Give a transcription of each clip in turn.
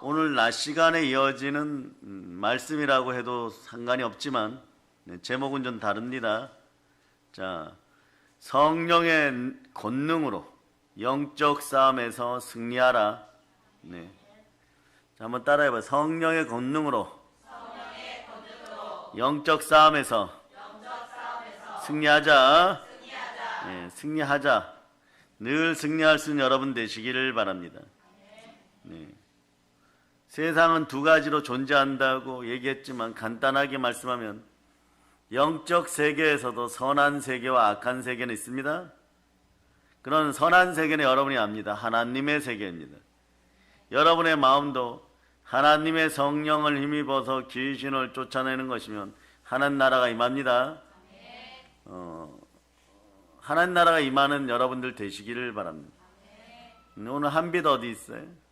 오늘 낮 시간에 이어지는 말씀이라고 해도 상관이 없지만 제목은 좀 다릅니다. 자, 성령의 권능으로 영적 싸움에서 승리하라. 네. 자, 한번 따라해봐요. 성령의 권능으로 영적 싸움에서 승리하자. 네, 승리하자. 늘 승리할 수 있는 여러분 되시기를 바랍니다. 네. 세상은 두 가지로 존재한다고 얘기했지만 간단하게 말씀하면 영적 세계에서도 선한 세계와 악한 세계는 있습니다. 그런 선한 세계는 여러분이 압니다. 하나님의 세계입니다. 여러분의 마음도 하나님의 성령을 힘입어서 귀신을 쫓아내는 것이면 하나님 나라가 임합니다. 하나님 나라가 임하는 여러분들 되시기를 바랍니다. 오늘 한빛 어디 있어요?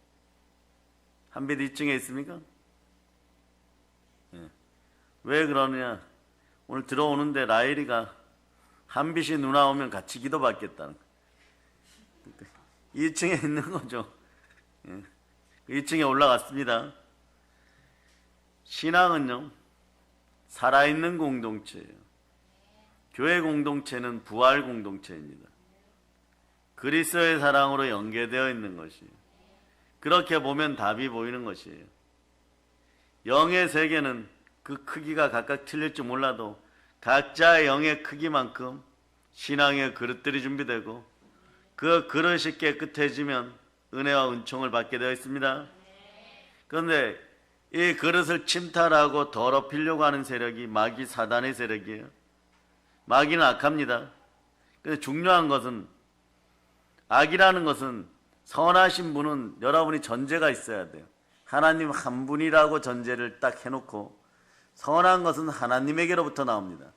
한빛 2층에 있습니까? 네. 왜 그러느냐? 오늘 들어오는데 라일이가 한빛이 누나 오면 같이 기도받겠다는 거예요. 2층에 있는 거죠. 2층에 올라갔습니다. 신앙은요, 살아있는 공동체예요. 교회 공동체는 부활 공동체입니다. 그리스도의 사랑으로 연계되어 있는 것이에요. 그렇게 보면 답이 보이는 것이에요. 영의 세계는 그 크기가 각각 틀릴지 몰라도 각자의 영의 크기만큼 신앙의 그릇들이 준비되고 그 그릇이 깨끗해지면 은혜와 은총을 받게 되어 있습니다. 그런데 이 그릇을 침탈하고 더럽히려고 하는 세력이 마귀 사단의 세력이에요. 마귀는 악합니다. 근데 중요한 것은 악이라는 것은 선하신 분은 여러분이 전제가 있어야 돼요. 하나님 한 분이라고 전제를 딱 해놓고 선한 것은 하나님에게로부터 나옵니다.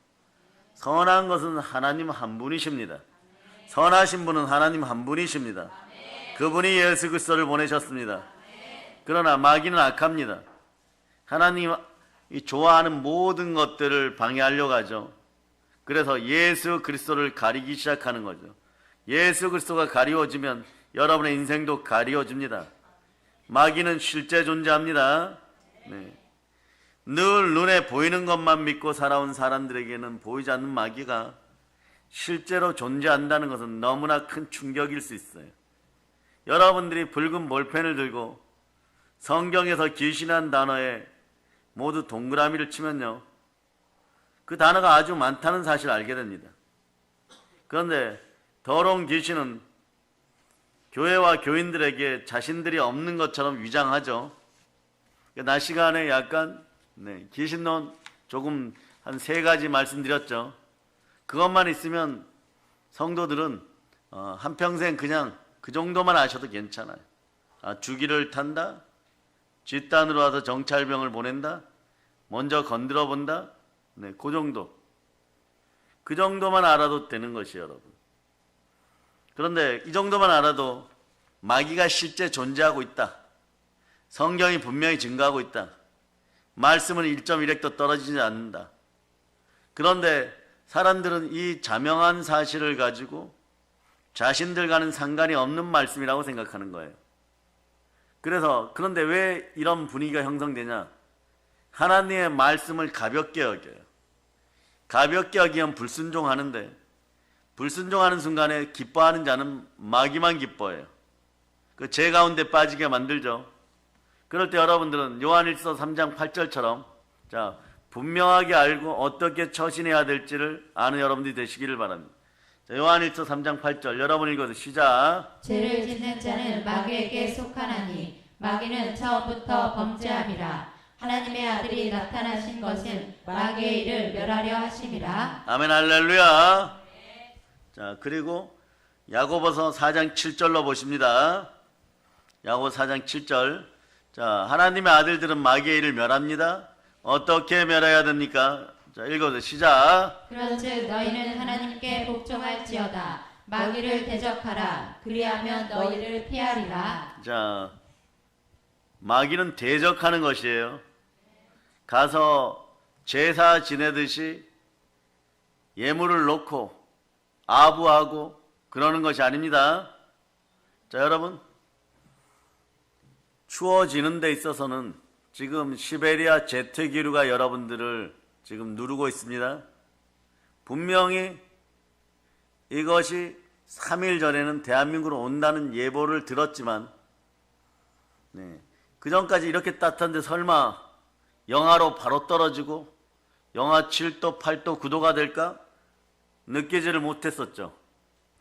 선한 것은 하나님 한 분이십니다. 선하신 분은 하나님 한 분이십니다. 그분이 예수 그리스도를 보내셨습니다. 그러나 마귀는 악합니다. 하나님이 좋아하는 모든 것들을 방해하려고 하죠. 그래서 예수 그리스도를 가리기 시작하는 거죠. 예수 그리스도가 가리워지면 여러분의 인생도 가리워집니다. 마귀는 실제 존재합니다. 네. 늘 눈에 보이는 것만 믿고 살아온 사람들에게는 보이지 않는 마귀가 실제로 존재한다는 것은 너무나 큰 충격일 수 있어요. 여러분들이 붉은 볼펜을 들고 성경에서 귀신한 단어에 모두 동그라미를 치면요, 그 단어가 아주 많다는 사실을 알게 됩니다. 그런데 더러운 귀신은 교회와 교인들에게 자신들이 없는 것처럼 위장하죠. 낮 시간에 약간 귀신론 조금 한 3가지 말씀드렸죠. 그것만 있으면 성도들은 한평생 그냥 그 정도만 아셔도 괜찮아요. 주기를 탄다, 뒷단으로 와서 정찰병을 보낸다, 먼저 건드려 본다, 그 정도. 그 정도만 알아도 되는 것이에요, 여러분. 그런데 이 정도만 알아도 마귀가 실제 존재하고 있다. 성경이 분명히 증거하고 있다. 말씀은 1.1획도 떨어지지 않는다. 그런데 사람들은 이 자명한 사실을 가지고 자신들과는 상관이 없는 말씀이라고 생각하는 거예요. 그런데 왜 이런 분위기가 형성되냐? 하나님의 말씀을 가볍게 여겨요. 가볍게 여기면 불순종하는데 불순종하는 순간에 기뻐하는 자는 마귀만 기뻐해요. 그 죄 가운데 빠지게 만들죠. 그럴 때 여러분들은 요한일서 3장 8절처럼 자, 분명하게 알고 어떻게 처신해야 될지를 아는 여러분들이 되시기를 바랍니다. 자, 요한일서 3장 8절 여러분 읽어서 시작. 죄를 짓는 자는 마귀에게 속하나니 마귀는 처음부터 범죄함이라. 하나님의 아들이 나타나신 것은 마귀의 일을 멸하려 하심이라. 아멘 할렐루야. 자, 그리고 야고보서 4장 7절로 보십니다. 야고보 4장 7절. 자, 하나님의 아들들은 마귀의 일을 멸합니다. 어떻게 멸해야 됩니까? 자, 읽어서 시작. 그런즉 너희는 하나님께 복종할지어다. 마귀를 대적하라. 그리하면 너희를 피하리라. 자, 마귀는 대적하는 것이에요. 가서 제사 지내듯이 예물을 놓고 아부하고 그러는 것이 아닙니다. 자, 여러분, 추워지는 데 있어서는 지금 시베리아 제트기류가 여러분들을 지금 누르고 있습니다. 분명히 이것이 3일 전에는 대한민국으로 온다는 예보를 들었지만 그 전까지 이렇게 따뜻한데 설마 영하로 바로 떨어지고 영하 7도, 8도, 9도가 될까? 느끼지를 못했었죠.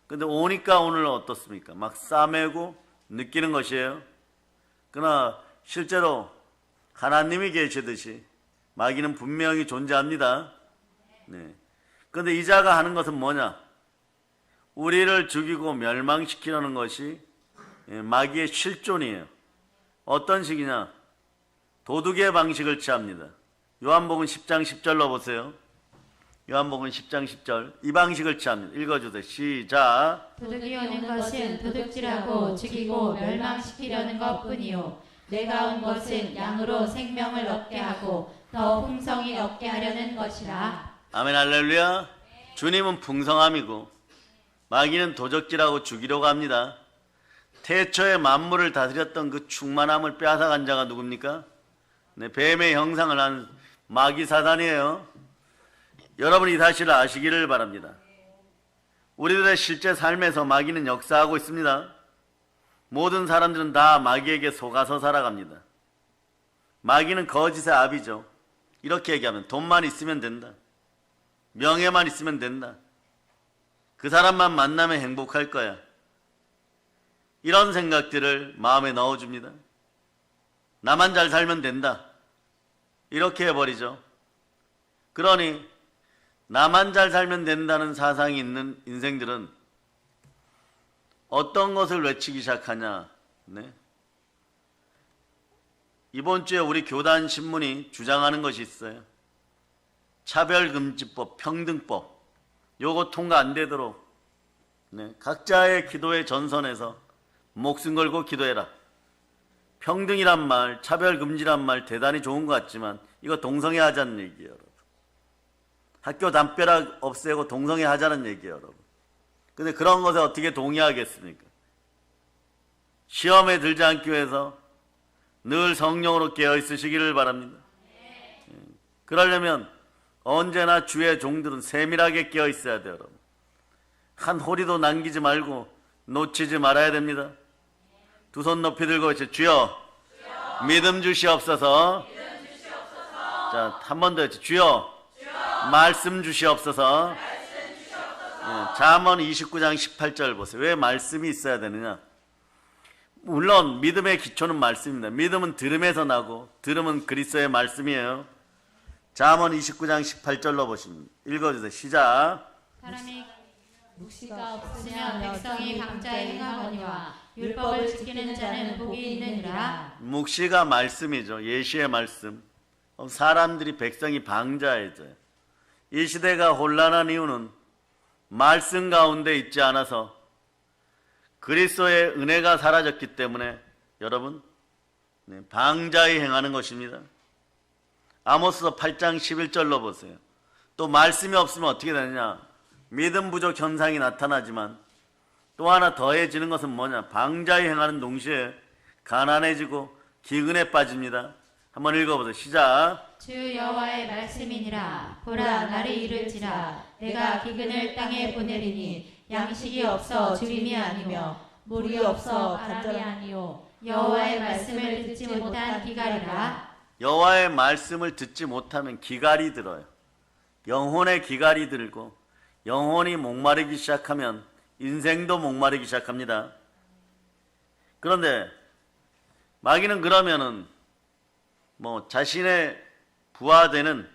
근데 오니까 오늘 어떻습니까? 막 싸매고 느끼는 것이에요. 그러나 실제로 하나님이 계시듯이 마귀는 분명히 존재합니다. 그런데 이 자가 하는 것은 뭐냐? 우리를 죽이고 멸망시키려는 것이 마귀의 실존이에요. 어떤 식이냐? 도둑의 방식을 취합니다. 요한복음 10장 10절로 보세요. 요한복음 10장 10절 이 방식을 취합니다. 읽어주세요. 시작. 도둑이 오는 것은 도둑질하고 죽이고 멸망시키려는 것뿐이요 내가 온 것은 양으로 생명을 얻게 하고 더 풍성히 얻게 하려는 것이라. 아멘 할렐루야. 주님은 풍성함이고 마귀는 도적질하고 죽이려고 합니다. 태초에 만물을 다스렸던 그 충만함을 빼앗아간 자가 누굽니까? 뱀의 형상을 한 마귀 사단이에요. 여러분이 이 사실을 아시기를 바랍니다. 우리들의 실제 삶에서 마귀는 역사하고 있습니다. 모든 사람들은 다 마귀에게 속아서 살아갑니다. 마귀는 거짓의 압이죠. 이렇게 얘기하면 돈만 있으면 된다. 명예만 있으면 된다. 그 사람만 만나면 행복할 거야. 이런 생각들을 마음에 넣어줍니다. 나만 잘 살면 된다. 이렇게 해버리죠. 그러니 나만 잘 살면 된다는 사상이 있는 인생들은 어떤 것을 외치기 시작하냐. 이번 주에 우리 교단 신문이 주장하는 것이 있어요. 차별금지법, 평등법. 요거 통과 안 되도록 각자의 기도의 전선에서 목숨 걸고 기도해라. 평등이란 말, 차별금지란 말 대단히 좋은 것 같지만 이거 동성애 하자는 얘기예요, 여러분. 학교 담벼락 없애고 동성애 하자는 얘기예요, 여러분. 근데 그런 것에 어떻게 동의하겠습니까? 시험에 들지 않기 위해서 늘 성령으로 깨어 있으시기를 바랍니다. 그러려면 언제나 주의 종들은 세밀하게 깨어 있어야 돼요, 여러분. 한 호리도 남기지 말고 놓치지 말아야 됩니다. 두 손 높이 들고 외쳐 주여, 믿음 주시옵소서. 자, 한 번 더 외쳐 주여, 말씀 주시옵소서. 잠언 29장 18절 보세요. 왜 말씀이 있어야 되느냐? 물론 믿음의 기초는 말씀입니다. 믿음은 들음에서 나고 들음은 그리스도의 말씀이에요. 잠언 29장 18절로 보시면 읽어주세요. 시작. 사람이 묵시가 없으면 백성이 강자에 행하거니와 율법을 지키는 자는 복이 있느니라. 묵시가 말씀이죠. 예시의 말씀. 사람들이 백성이 방자해져요. 이 시대가 혼란한 이유는 말씀 가운데 있지 않아서 그리스도의 은혜가 사라졌기 때문에 여러분 방자히 행하는 것입니다. 아모스서 8장 11절로 보세요. 또 말씀이 없으면 어떻게 되느냐? 믿음 부족 현상이 나타나지만 또 하나 더해지는 것은 뭐냐? 방자히 행하는 동시에 가난해지고 기근에 빠집니다. 한번 읽어보세요. 시작. 주 여호와의 말씀이니라. 보라, 날이 이를지라. 내가 기근을 땅에 보내리니 양식이 없어 주림이 아니며 물이 없어 바람이 아니요 여호와의 말씀을 듣지 못한 기갈이라. 여호와의 말씀을 듣지 못하면 기갈이 들어요. 영혼의 기갈이 들고 영혼이 목마르기 시작하면 인생도 목마르기 시작합니다. 그런데 마귀는 그러면은 자신의 부하되는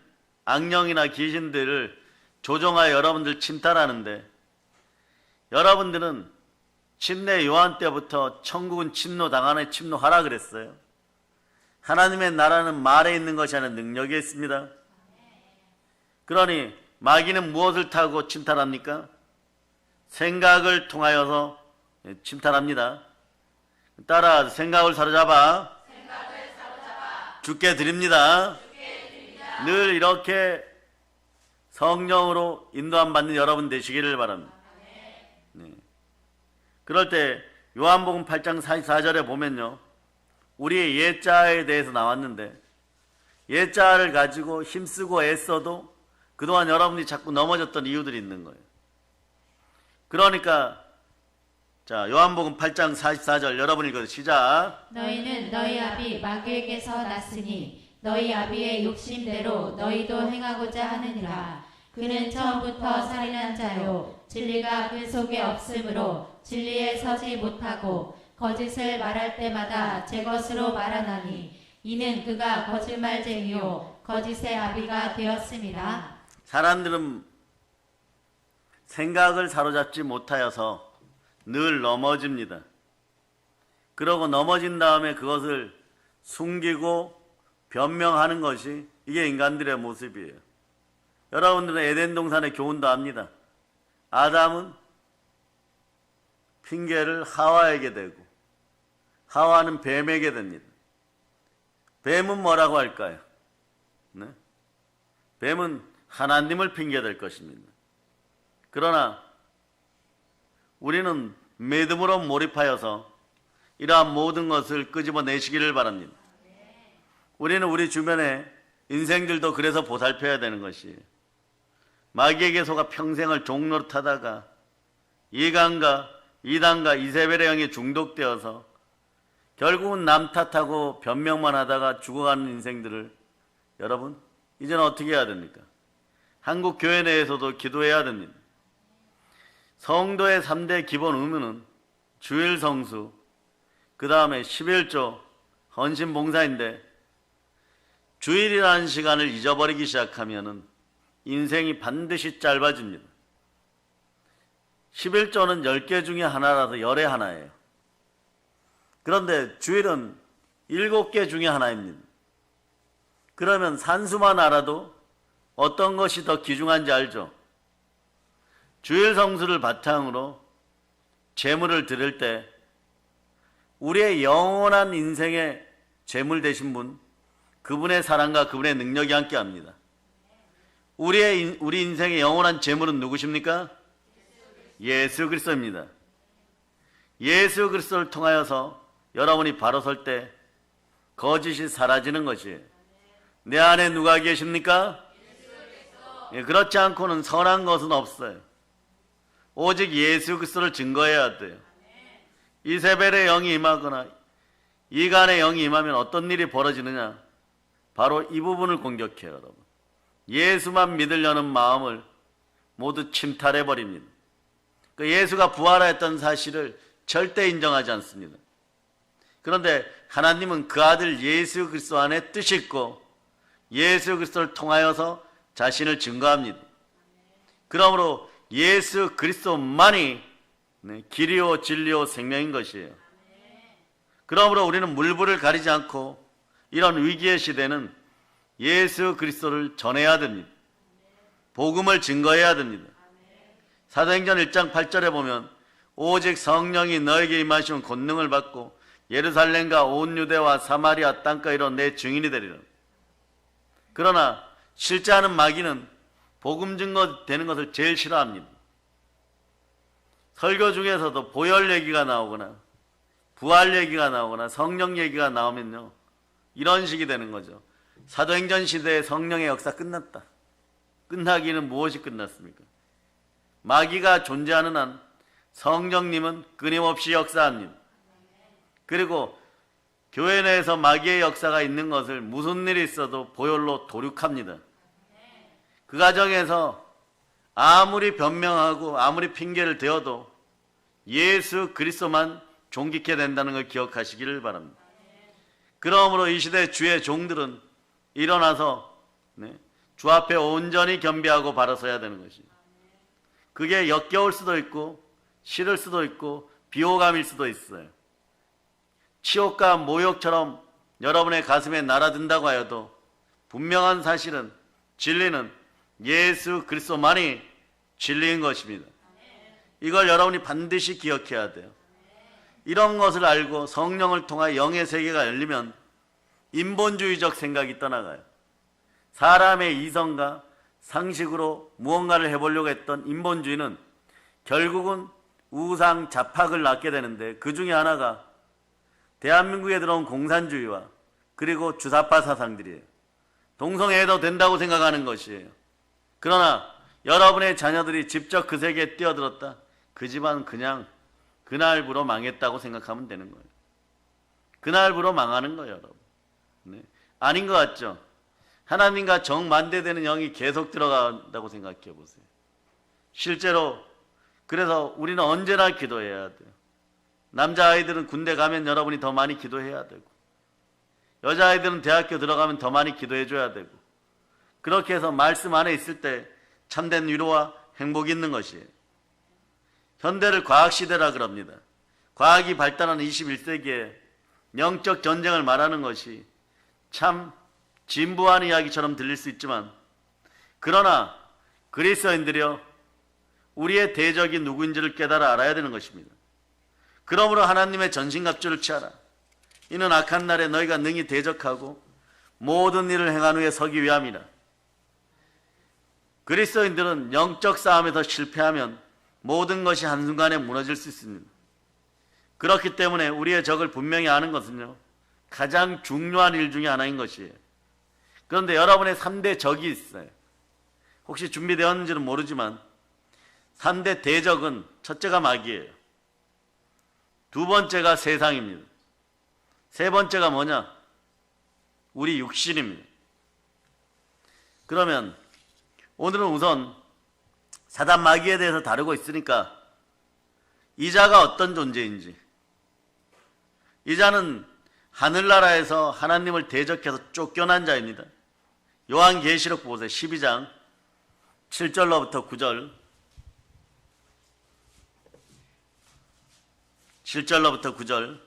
악령이나 귀신들을 조종하여 여러분들 침탈하는데, 여러분들은 침례 요한 때부터 천국은 침노당하네 침노하라 그랬어요. 하나님의 나라는 말에 있는 것이 아니라 능력에 있습니다. 그러니 마귀는 무엇을 타고 침탈합니까? 생각을 통하여서 침탈합니다. 따라 생각을 사로잡아 주께 드립니다. 늘 이렇게 성령으로 인도함 받는 여러분 되시기를 바랍니다. 그럴 때 요한복음 8장 44절에 보면요, 우리의 옛자에 대해서 나왔는데 옛자를 가지고 힘쓰고 애써도 그동안 여러분이 자꾸 넘어졌던 이유들이 있는 거예요. 그러니까 자, 요한복음 8장 44절 여러분 읽어요. 시작. 너희는 너희 아비 마귀에게서 났으니 너희 아비의 욕심대로 너희도 행하고자 하느니라. 그는 처음부터 살인한 자요 진리가 그 속에 없으므로 진리에 서지 못하고 거짓을 말할 때마다 제 것으로 말하나니 이는 그가 거짓말쟁이요 거짓의 아비가 되었습니다. 사람들은 생각을 사로잡지 못하여서 늘 넘어집니다. 그러고 넘어진 다음에 그것을 숨기고 변명하는 것이 이게 인간들의 모습이에요. 여러분들은 에덴 동산의 교훈도 압니다. 아담은 핑계를 하와에게 대고 하와는 뱀에게 됩니다. 뱀은 뭐라고 할까요? 네? 뱀은 하나님을 핑계댈 것입니다. 그러나 우리는 믿음으로 몰입하여서 이러한 모든 것을 끄집어내시기를 바랍니다. 우리는 우리 주변에 인생들도 그래서 보살펴야 되는 것이에요. 마귀에게 속아 평생을 종노릇하다가 이간과 이단과 이세벨의 영에 중독되어서 결국은 남 탓하고 변명만 하다가 죽어가는 인생들을 여러분 이제는 어떻게 해야 됩니까? 한국 교회 내에서도 기도해야 됩니다. 성도의 3대 기본 의무는 주일 성수, 그 다음에 11조, 헌신 봉사인데 주일이라는 시간을 잊어버리기 시작하면은 인생이 반드시 짧아집니다. 11조는 10개 중에 하나라서 열의 하나예요. 그런데 주일은 7개 중에 하나입니다. 그러면 산수만 알아도 어떤 것이 더 귀중한지 알죠? 주일 성수를 바탕으로 재물을 드릴 때 우리의 영원한 인생의 재물 되신 분, 그분의 사랑과 그분의 능력이 함께합니다. 우리 인생의 영원한 재물은 누구십니까? 예수 그리스도입니다. 예수 그리스도를 통하여서 여러분이 바로 설 때 거짓이 사라지는 것이에요. 내 안에 누가 계십니까? 예, 그렇지 않고는 선한 것은 없어요. 오직 예수 그리스도를 증거해야 돼요. 이세벨의 영이 임하거나 이간의 영이 임하면 어떤 일이 벌어지느냐? 바로 이 부분을 공격해요, 여러분. 예수만 믿으려는 마음을 모두 침탈해버립니다. 그 예수가 부활했던 사실을 절대 인정하지 않습니다. 그런데 하나님은 그 아들 예수 그리스도 안에 뜻이 있고 예수 그리스도를 통하여서 자신을 증거합니다. 그러므로 예수 그리스도만이 길이요 진리요 생명인 것이에요. 그러므로 우리는 물불을 가리지 않고 이런 위기의 시대는 예수 그리스도를 전해야 됩니다. 복음을 증거해야 됩니다. 사도행전 1장 8절에 보면 오직 성령이 너에게 임하시면 권능을 받고 예루살렘과 온 유대와 사마리아 땅까지로 내 증인이 되리라. 그러나 실제 하는 마귀는 복음 증거되는 것을 제일 싫어합니다. 설교 중에서도 보혈 얘기가 나오거나 부활 얘기가 나오거나 성령 얘기가 나오면요 이런 식이 되는 거죠. 사도행전 시대의 성령의 역사 끝났다. 끝나기는 무엇이 끝났습니까? 마귀가 존재하는 한 성령님은 끊임없이 역사합니다. 그리고 교회 내에서 마귀의 역사가 있는 것을 무슨 일이 있어도 보혈로 도륙합니다. 그 과정에서 아무리 변명하고 아무리 핑계를 대어도 예수 그리스도만 존귀케 된다는 걸 기억하시기를 바랍니다. 그러므로 이 시대 주의 종들은 일어나서 주 앞에 온전히 겸비하고 바로 서야 되는 것입니다. 그게 역겨울 수도 있고 싫을 수도 있고 비호감일 수도 있어요. 치욕과 모욕처럼 여러분의 가슴에 날아든다고 하여도 분명한 사실은 진리는 예수 그리스도만이 진리인 것입니다. 이걸 여러분이 반드시 기억해야 돼요. 이런 것을 알고 성령을 통하여 영의 세계가 열리면 인본주의적 생각이 떠나가요. 사람의 이성과 상식으로 무언가를 해보려고 했던 인본주의는 결국은 우상 자팍을 낳게 되는데 그 중에 하나가 대한민국에 들어온 공산주의와 그리고 주사파 사상들이에요. 동성애해도 된다고 생각하는 것이에요. 그러나 여러분의 자녀들이 직접 그 세계에 뛰어들었다. 그 집안 그냥 그날부로 망했다고 생각하면 되는 거예요. 그날부로 망하는 거예요, 여러분. 네. 아닌 것 같죠? 하나님과 정반대되는 영이 계속 들어간다고 생각해 보세요. 실제로 그래서 우리는 언제나 기도해야 돼요. 남자아이들은 군대 가면 여러분이 더 많이 기도해야 되고, 여자아이들은 대학교 들어가면 더 많이 기도해 줘야 되고, 그렇게 해서 말씀 안에 있을 때 참된 위로와 행복이 있는 것이에요. 현대를 과학시대라 그럽니다. 과학이 발달하는 21세기에 영적 전쟁을 말하는 것이 참 진부한 이야기처럼 들릴 수 있지만, 그러나 그리스도인들이여 우리의 대적이 누구인지를 깨달아 알아야 되는 것입니다. 그러므로 하나님의 전신갑주를 취하라. 이는 악한 날에 너희가 능히 대적하고 모든 일을 행한 후에 서기 위함이라. 그리스도인들은 영적 싸움에서 실패하면 모든 것이 한순간에 무너질 수 있습니다. 그렇기 때문에 우리의 적을 분명히 아는 것은요, 가장 중요한 일 중에 하나인 것이에요. 그런데 여러분의 3대 적이 있어요. 혹시 준비되었는지는 모르지만 3대 대적은 첫째가 마귀예요. 두 번째가 세상입니다. 세 번째가 뭐냐? 우리 육신입니다. 그러면 오늘은 우선 사단 마귀에 대해서 다루고 있으니까 이 자가 어떤 존재인지, 이 자는 하늘나라에서 하나님을 대적해서 쫓겨난 자입니다. 요한계시록 보세요. 12장 7절로부터 9절 7절로부터 9절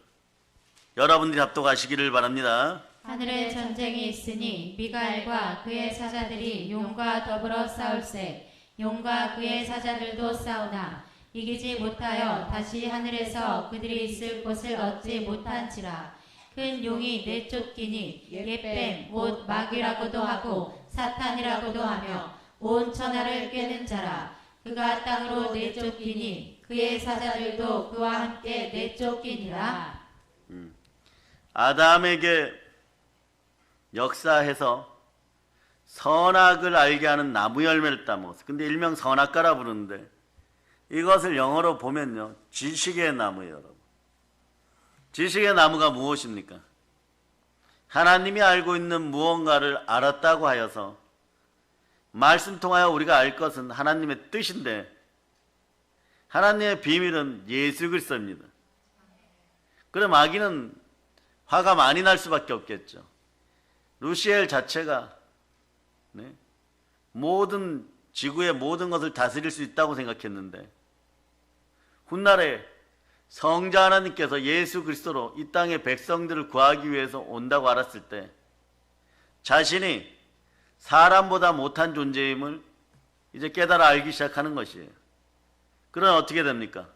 여러분들이 합독하시기를 바랍니다. 하늘에 전쟁이 있으니 미가엘과 그의 사자들이 용과 더불어 싸울세. 용과 그의 사자들도 싸우나 이기지 못하여 다시 하늘에서 그들이 있을 곳을 얻지 못한지라. 큰 용이 내쫓기니 옛뱀 곧 마귀라고도 하고 사탄이라고도 하며 온 천하를 꿰는 자라. 그가 땅으로 내쫓기니 그의 사자들도 그와 함께 내쫓기니라. 아담에게 역사해서 선악을 알게 하는 나무 열매를 따먹었어요. 근데 일명 선악과라 부르는데 이것을 영어로 보면요, 지식의 나무예요, 여러분. 지식의 나무가 무엇입니까? 하나님이 알고 있는 무언가를 알았다고 하여서 말씀 통하여 우리가 알 것은 하나님의 뜻인데, 하나님의 비밀은 예수 그리스도입니다. 그럼 마귀는 화가 많이 날 수밖에 없겠죠. 루시엘 자체가 모든 지구의 모든 것을 다스릴 수 있다고 생각했는데, 훗날에 성자 하나님께서 예수 그리스도로 이 땅의 백성들을 구하기 위해서 온다고 알았을 때 자신이 사람보다 못한 존재임을 이제 깨달아 알기 시작하는 것이에요. 그러면 어떻게 됩니까?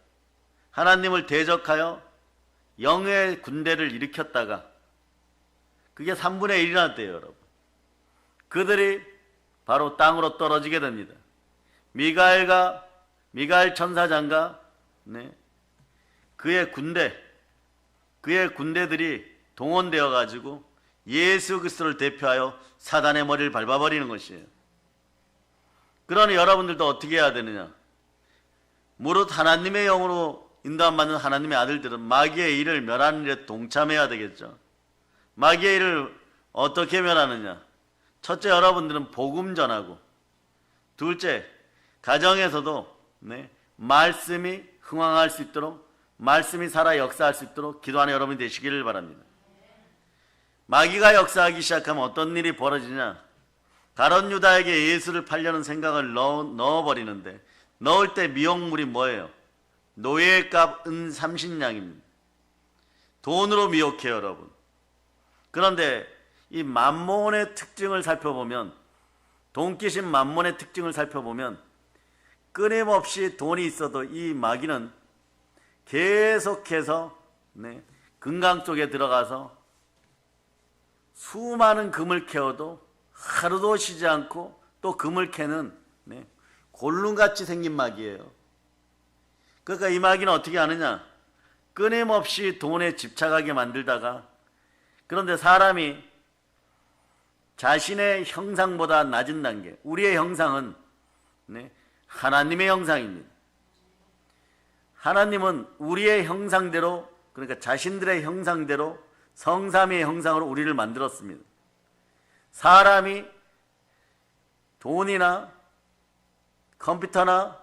하나님을 대적하여 영의 군대를 일으켰다가 그게 3분의 1이나 돼요, 여러분. 그들이 바로 땅으로 떨어지게 됩니다. 미가엘 천사장과 그의 군대들이 동원되어 가지고 예수 그리스도를 대표하여 사단의 머리를 밟아버리는 것이에요. 그러니 여러분들도 어떻게 해야 되느냐? 무릇 하나님의 영으로 인도함받는 하나님의 아들들은 마귀의 일을 멸하는 일에 동참해야 되겠죠. 마귀의 일을 어떻게 멸하느냐? 첫째, 여러분들은 복음 전하고, 둘째, 가정에서도 말씀이 흥황할 수 있도록, 말씀이 살아 역사할 수 있도록 기도하는 여러분이 되시기를 바랍니다. 마귀가 역사하기 시작하면 어떤 일이 벌어지냐? 가룟 유다에게 예수를 팔려는 생각을 넣어버리는데, 넣을 때 미혹물이 뭐예요? 노예의 값 은 30냥입니다. 돈으로 미혹해요, 여러분. 그런데 이 만몬의 특징을 살펴보면, 돈기신 만몬의 특징을 살펴보면 끊임없이 돈이 있어도 이 마귀는 계속해서 금강 쪽에 들어가서 수많은 금을 캐어도 하루도 쉬지 않고 또 금을 캐는 골룸같이 생긴 마귀예요. 그러니까 이 마귀는 어떻게 하느냐? 끊임없이 돈에 집착하게 만들다가, 그런데 사람이 자신의 형상보다 낮은 단계, 우리의 형상은 하나님의 형상입니다. 하나님은 우리의 형상대로, 그러니까 자신들의 형상대로 성삼위의 형상으로 우리를 만들었습니다. 사람이 돈이나 컴퓨터나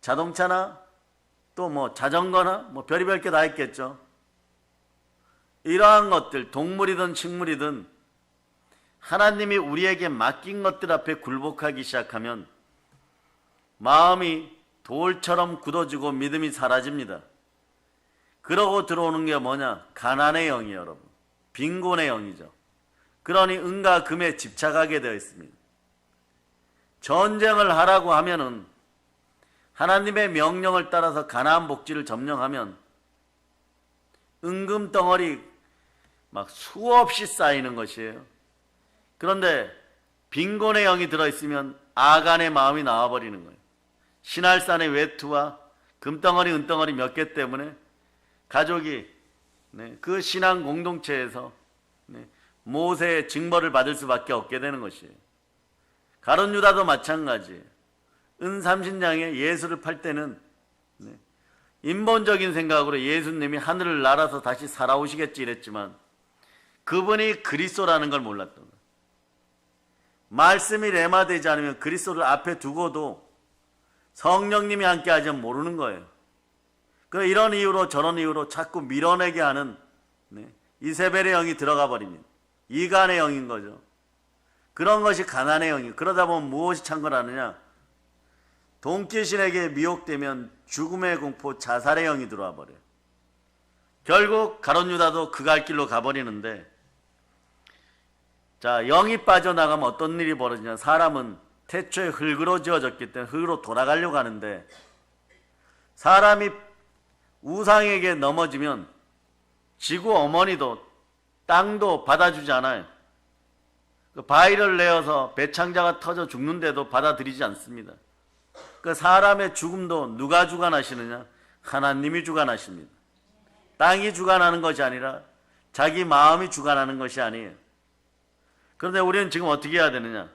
자동차나 또 뭐 자전거나 뭐 별의별 게 다 있겠죠. 이러한 것들, 동물이든 식물이든 하나님이 우리에게 맡긴 것들 앞에 굴복하기 시작하면 마음이 돌처럼 굳어지고 믿음이 사라집니다. 그러고 들어오는 게 뭐냐? 가난의 영이에요, 여러분. 빈곤의 영이죠. 그러니 은과 금에 집착하게 되어 있습니다. 전쟁을 하라고 하면은 하나님의 명령을 따라서 가나안 복지를 점령하면 은금 덩어리 막 수없이 쌓이는 것이에요. 그런데 빈곤의 영이 들어있으면 아간의 마음이 나와버리는 거예요. 신할산의 외투와 금덩어리 은덩어리 몇 개 때문에 가족이 그 신앙 공동체에서 모세의 징벌을 받을 수밖에 없게 되는 것이에요. 가룟 유다도 마찬가지예요. 은삼신장에 예수를 팔 때는 인본적인 생각으로 예수님이 하늘을 날아서 다시 살아오시겠지 이랬지만 그분이 그리스도라는 걸 몰랐던 거예요. 말씀이 레마되지 않으면 그리스도를 앞에 두고도 성령님이 함께하지 않으면 모르는 거예요. 이런 이유로 저런 이유로 자꾸 밀어내게 하는 이세벨의 영이 들어가 버립니다. 이간의 영인 거죠. 그런 것이 가난의 영이에요. 그러다 보면 무엇이 창궐하느냐? 돈귀신에게 미혹되면 죽음의 공포, 자살의 영이 들어와 버려요. 결국 가룟 유다도 그 갈 길로 가버리는데, 자, 영이 빠져나가면 어떤 일이 벌어지냐? 사람은 태초에 흙으로 지어졌기 때문에 흙으로 돌아가려고 하는데, 사람이 우상에게 넘어지면 지구 어머니도 땅도 받아주지 않아요. 바위를 내어서 배창자가 터져 죽는데도 받아들이지 않습니다. 사람의 죽음도 누가 주관하시느냐? 하나님이 주관하십니다. 땅이 주관하는 것이 아니라 자기 마음이 주관하는 것이 아니에요. 그런데 우리는 지금 어떻게 해야 되느냐?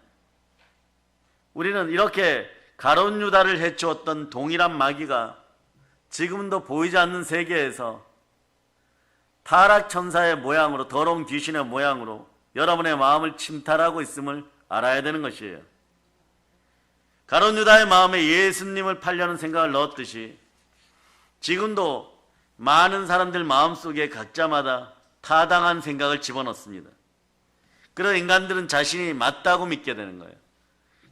우리는 이렇게 가룟 유다를 해치웠던 동일한 마귀가 지금도 보이지 않는 세계에서 타락천사의 모양으로, 더러운 귀신의 모양으로 여러분의 마음을 침탈하고 있음을 알아야 되는 것이에요. 가룟 유다의 마음에 예수님을 팔려는 생각을 넣었듯이 지금도 많은 사람들 마음속에 각자마다 타당한 생각을 집어넣습니다. 그런 인간들은 자신이 맞다고 믿게 되는 거예요.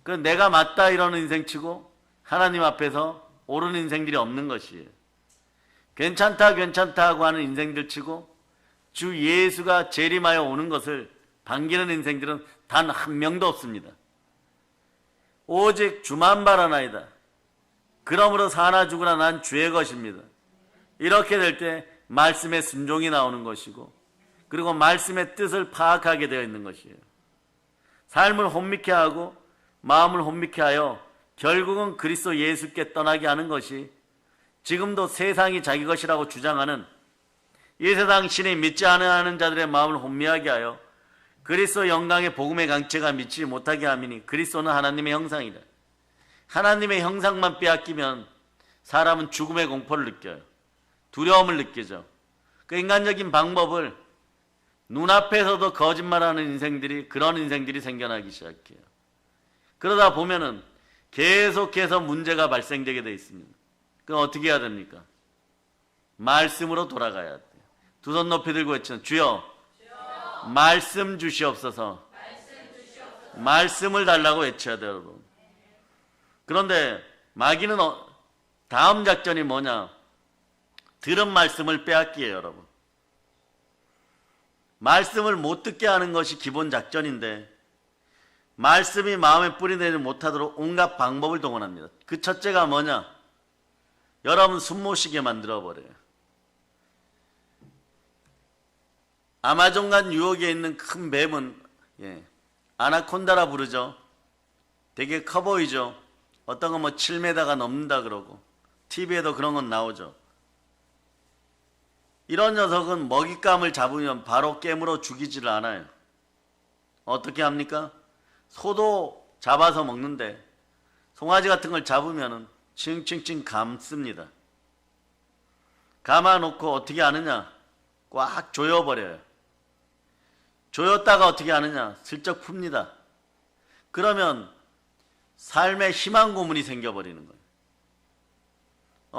그래서 내가 맞다 이러는 인생치고 하나님 앞에서 옳은 인생들이 없는 것이에요. 괜찮다 하고 하는 인생들 치고 주 예수가 재림하여 오는 것을 반기는 인생들은 단 한 명도 없습니다. 오직 주만 바라나이다. 그러므로 사나 죽으나 난 주의 것입니다. 이렇게 될 때 말씀의 순종이 나오는 것이고, 그리고 말씀의 뜻을 파악하게 되어 있는 것이에요. 삶을 혼미케 하고 마음을 혼미케 하여 결국은 그리스도 예수께 떠나게 하는 것이 지금도 세상이 자기 것이라고 주장하는 이 세상 신이 믿지 않는 자들의 마음을 혼미하게 하여 그리스도 영광의 복음의 강체가 믿지 못하게 함이니, 그리스도는 하나님의 형상이다. 하나님의 형상만 빼앗기면 사람은 죽음의 공포를 느껴요. 두려움을 느끼죠. 그 인간적인 방법을 눈앞에서도 거짓말하는 인생들이, 그런 인생들이 생겨나기 시작해요. 그러다 보면은 계속해서 문제가 발생되게 되어 있습니다. 그럼 어떻게 해야 됩니까? 말씀으로 돌아가야 돼요. 두 손 높이 들고 외치는 주여, 말씀 주시옵소서. 말씀을 달라고 외쳐야 돼요, 여러분. 그런데 마귀는 다음 작전이 뭐냐? 들은 말씀을 빼앗기예요, 여러분. 말씀을 못 듣게 하는 것이 기본 작전인데 말씀이 마음에 뿌리내지 못하도록 온갖 방법을 동원합니다. 그 첫째가 뭐냐? 여러분 숨 못 쉬게 만들어버려요. 아마존간 유역에 있는 큰 뱀은 아나콘다라 부르죠. 되게 커 보이죠. 어떤 건 뭐 7m가 넘는다 그러고 TV에도 그런 건 나오죠. 이런 녀석은 먹잇감을 잡으면 바로 깨물어 죽이지를 않아요. 어떻게 합니까? 소도 잡아서 먹는데 송아지 같은 걸 잡으면 칭칭칭 감습니다. 감아놓고 어떻게 하느냐? 꽉 조여버려요. 조였다가 어떻게 하느냐? 슬쩍 풉니다. 그러면 삶에 희망 고문이 생겨버리는 거예요.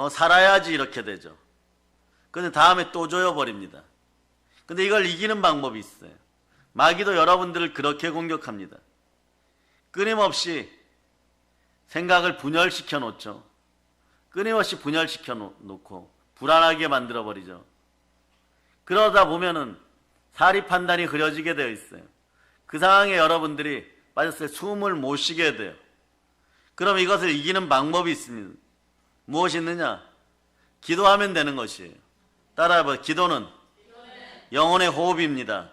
살아야지 이렇게 되죠. 근데 다음에 또 조여버립니다. 근데 이걸 이기는 방법이 있어요. 마귀도 여러분들을 그렇게 공격합니다. 끊임없이 생각을 분열시켜 놓죠. 끊임없이 분열시켜 놓고 불안하게 만들어버리죠. 그러다 보면은 사리 판단이 흐려지게 되어 있어요. 그 상황에 여러분들이 빠졌을 때 숨을 못 쉬게 돼요. 그럼 이것을 이기는 방법이 있습니다. 무엇이 있느냐? 기도하면 되는 것이에요. 따라해봐요. 기도는 영혼의 호흡입니다.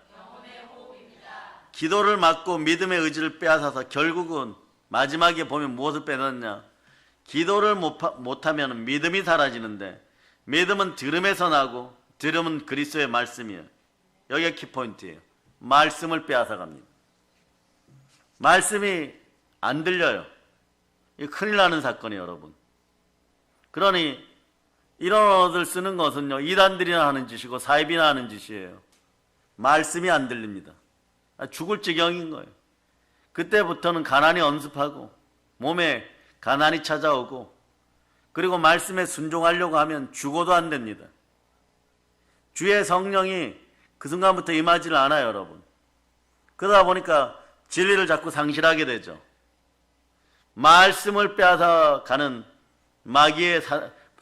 기도를 막고 믿음의 의지를 빼앗아서 결국은 마지막에 보면 무엇을 빼앗느냐? 기도를 못하면 믿음이 사라지는데, 믿음은 들음에서 나고 들음은 그리스도의 말씀이에요. 여기가 키포인트예요. 말씀을 빼앗아갑니다. 말씀이 안 들려요. 이거 큰일 나는 사건이에요, 여러분. 그러니 이런 언어들 쓰는 것은요, 이단들이나 하는 짓이고 사입이나 하는 짓이에요. 말씀이 안 들립니다. 죽을 지경인 거예요. 그때부터는 가난이 엄습하고 몸에 가난이 찾아오고, 그리고 말씀에 순종하려고 하면 죽어도 안 됩니다. 주의 성령이 그 순간부터 임하지를 않아요, 여러분. 그러다 보니까 진리를 자꾸 상실하게 되죠. 말씀을 빼앗아가는 마귀의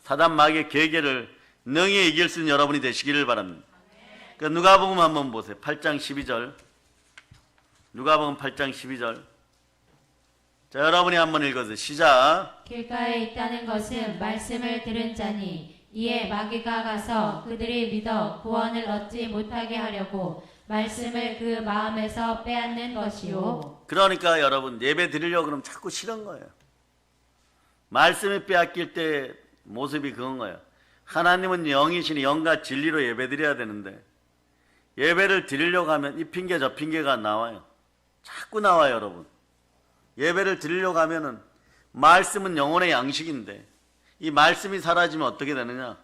사단 마귀의 계계를 능히 이길 수 있는 여러분이 되시기를 바랍니다. 그러니까 누가복음 한번 보세요. 8장 12절. 누가복음 8장 12절. 자, 여러분이 한번 읽어주세요. 시작. 길가에 있다는 것은 말씀을 들은 자니 이에 마귀가 가서 그들이 믿어 구원을 얻지 못하게 하려고 말씀을 그 마음에서 빼앗는 것이요. 그러니까 여러분, 예배 드리려고 그러면 자꾸 싫은 거예요. 말씀이 빼앗길 때 모습이 그건 거예요. 하나님은 영이시니 영과 진리로 예배 드려야 되는데, 예배를 드리려고 하면 이 핑계 저 핑계가 나와요. 자꾸 나와요, 여러분. 예배를 드리려고 하면은 말씀은 영혼의 양식인데, 이 말씀이 사라지면 어떻게 되느냐?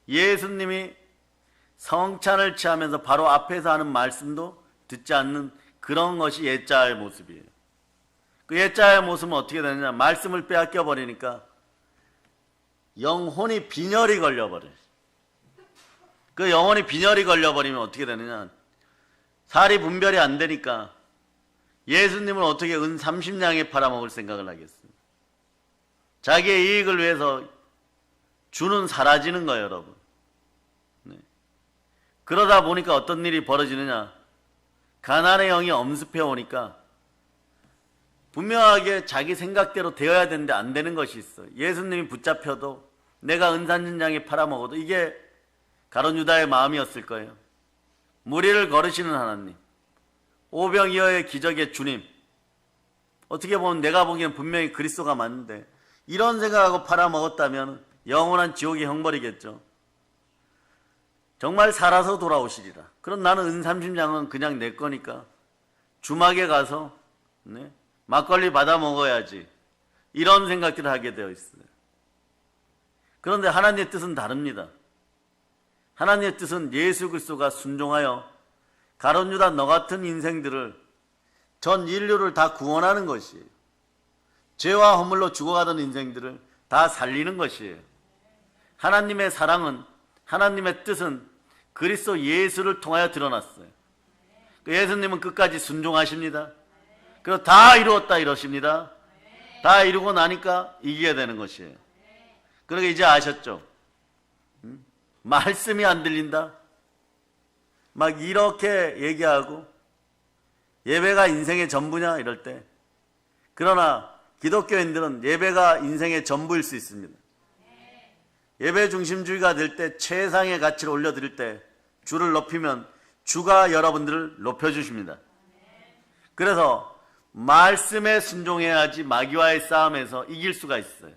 예수님이 성찬을 취하면서 바로 앞에서 하는 말씀도 듣지 않는 그런 것이 옛자의 모습이에요. 그 옛자의 모습은 어떻게 되느냐? 말씀을 빼앗겨 버리니까 영혼이 빈혈이 걸려버려요. 그 영혼이 빈혈이 걸려버리면 어떻게 되느냐? 살이 분별이 안 되니까 예수님은 어떻게 은 30냥에 팔아먹을 생각을 하겠어요? 자기의 이익을 위해서 주는 사라지는 거예요, 여러분. 네. 그러다 보니까 어떤 일이 벌어지느냐? 가난의 영이 엄습해 오니까 분명하게 자기 생각대로 되어야 되는데 안 되는 것이 있어요. 예수님이 붙잡혀도 내가 은산전장에 팔아먹어도 이게 가룟 유다의 마음이었을 거예요. 무리를 거르시는 하나님, 오병이어의 기적의 주님, 어떻게 보면 내가 보기엔 분명히 그리스도가 맞는데 이런 생각하고 팔아먹었다면 영원한 지옥의 형벌이겠죠. 정말 살아서 돌아오시리라. 그럼 나는 은30냥은 그냥 내 거니까 주막에 가서 막걸리 받아 먹어야지, 이런 생각들을 하게 되어 있어요. 그런데 하나님의 뜻은 다릅니다. 하나님의 뜻은 예수 그리스도가 순종하여 가룟 유다 너 같은 인생들을, 전 인류를 다 구원하는 것이에요. 죄와 허물로 죽어가던 인생들을 다 살리는 것이에요. 하나님의 사랑은, 하나님의 뜻은 그리스도 예수를 통하여 드러났어요. 예수님은 끝까지 순종하십니다. 그리고 다 이루었다 이러십니다. 다 이루고 나니까 이기게 되는 것이에요. 그러니까 이제 아셨죠? 말씀이 안 들린다? 막 이렇게 얘기하고 예배가 인생의 전부냐 이럴 때, 그러나 기독교인들은 예배가 인생의 전부일 수 있습니다. 예배 중심주의가 될 때, 최상의 가치를 올려드릴 때 주를 높이면 주가 여러분들을 높여주십니다. 그래서 말씀에 순종해야지 마귀와의 싸움에서 이길 수가 있어요.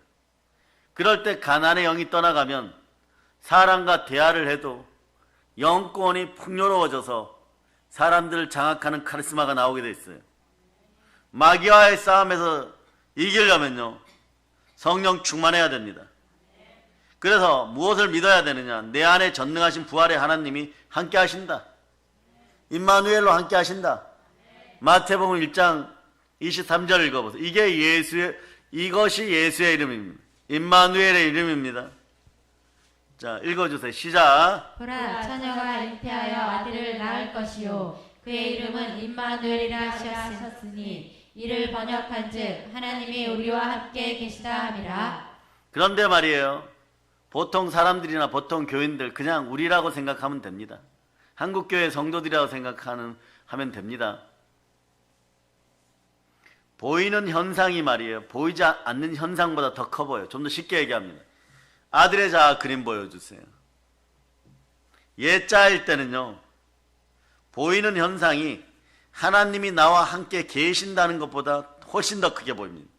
그럴 때 가난의 영이 떠나가면 사람과 대화를 해도 영권이 풍요로워져서 사람들을 장악하는 카리스마가 나오게 돼 있어요. 마귀와의 싸움에서 이기려면요, 성령 충만해야 됩니다. 그래서 무엇을 믿어야 되느냐? 내 안에 전능하신 부활의 하나님이 함께 하신다. 임마누엘로 함께 하신다. 마태복음 1장 23절 읽어보세요. 이것이 예수의 이름입니다. 임마누엘의 이름입니다. 자, 읽어주세요. 시작. 보라, 처녀가 잉태하여 아들을 낳을 것이요 그의 이름은 임마누엘이라 하셨으니 이를 번역한즉 하나님이 우리와 함께 계시다 함이라. 그런데 말이에요, 보통 사람들이나 보통 교인들 그냥 우리라고 생각하면 됩니다. 한국교회 성도들이라고 하면 됩니다. 보이는 현상이 말이에요, 보이지 않는 현상보다 더 커 보여요. 좀 더 쉽게 얘기합니다. 아들의 자 그림 보여주세요. 예자일 때는요, 보이는 현상이 하나님이 나와 함께 계신다는 것보다 훨씬 더 크게 보입니다.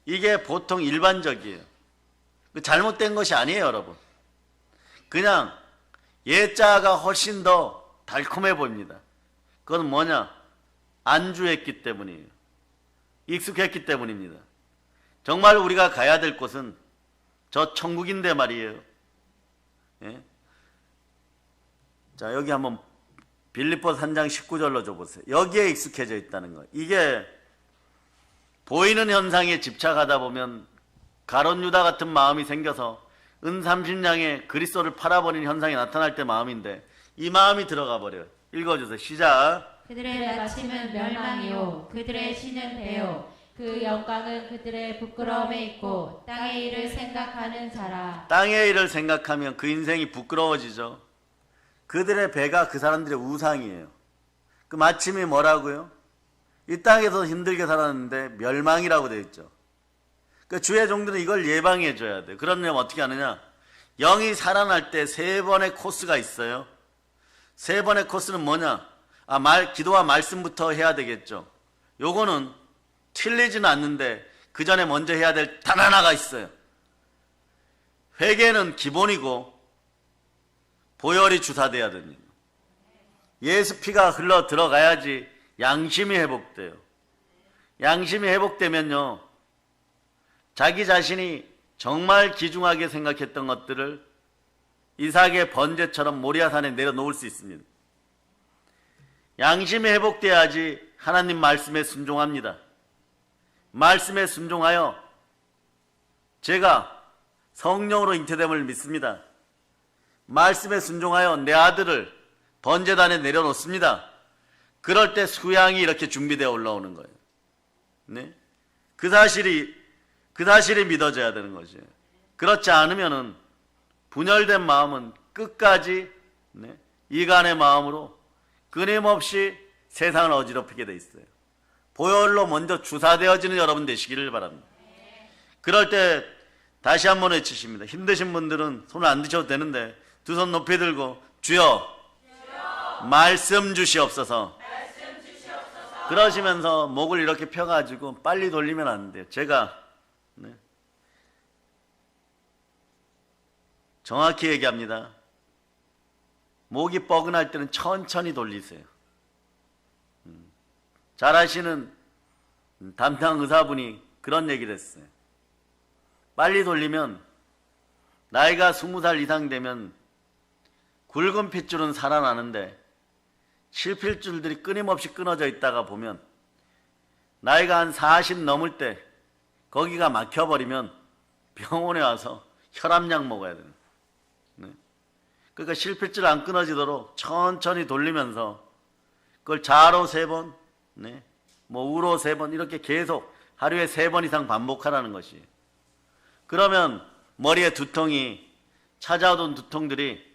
이게 보통 일반적이에요. 잘못된 것이 아니에요, 여러분. 그냥 예자가 훨씬 더 달콤해 보입니다. 그건 뭐냐? 안주했기 때문이에요. 익숙했기 때문입니다. 정말 우리가 가야 될 곳은 저 천국인데 말이에요. 예? 자, 여기 한번 빌립보서 3장 19절로 줘보세요. 여기에 익숙해져 있다는 거. 이게 보이는 현상에 집착하다 보면 가룟 유다 같은 마음이 생겨서 은 30냥에 그리스도를 팔아버린 현상이 나타날 때 마음인데 이 마음이 들어가 버려요. 읽어주세요. 시작. 그들의 마침은 멸망이요 그들의 신은 배요 그 영광은 그들의 부끄러움에 있고 땅의 일을 생각하는 자라. 땅의 일을 생각하면 그 인생이 부끄러워지죠. 그들의 배가 그 사람들의 우상이에요. 그 마침이 뭐라고요? 이 땅에서 힘들게 살았는데 멸망이라고 되어 있죠. 그 주의 종들은 이걸 예방해 줘야 돼요. 그러면 어떻게 하느냐? 영이 살아날 때 3번의 코스가 있어요. 3번의 코스는 뭐냐? 기도와 말씀부터 해야 되겠죠. 요거는 틀리지는 않는데 그 전에 먼저 해야 될 단 하나가 있어요. 회개는 기본이고 보혈이 주사돼야 됩니다. 예수 피가 흘러 들어가야지 양심이 회복돼요. 양심이 회복되면요, 자기 자신이 정말 귀중하게 생각했던 것들을 이삭의 번제처럼 모리아산에 내려놓을 수 있습니다. 양심이 회복돼야지 하나님 말씀에 순종합니다. 말씀에 순종하여 제가 성령으로 잉태됨을 믿습니다. 말씀에 순종하여 내 아들을 번제단에 내려놓습니다. 그럴 때 수양이 이렇게 준비되어 올라오는 거예요. 네? 그 사실이 믿어져야 되는 거죠. 그렇지 않으면은 분열된 마음은 끝까지 이간의 마음으로 끊임없이 세상을 어지럽히게 돼 있어요. 보혈로 먼저 주사되어지는 여러분 되시기를 바랍니다. 그럴 때 다시 한번 외치십니다. 힘드신 분들은 손을 안 드셔도 되는데 두 손 높이 들고 주여, 말씀 주시옵소서. 그러시면서 목을 이렇게 펴가지고 빨리 돌리면 안 돼요. 제가 정확히 얘기합니다. 목이 뻐근할 때는 천천히 돌리세요. 잘 아시는 담당 의사분이 그런 얘기를 했어요. 빨리 돌리면 나이가 20살 이상 되면 굵은 핏줄은 살아나는데 실핏줄들이 끊임없이 끊어져 있다가 보면 나이가 한 40 넘을 때 거기가 막혀버리면 병원에 와서 혈압약 먹어야 돼요. 그러니까 실핏줄 안 끊어지도록 천천히 돌리면서 그걸 좌로 3번, 우로 3번 이렇게 계속 하루에 3번 이상 반복하라는 것이에요. 그러면 머리에 두통이 찾아오던 두통들이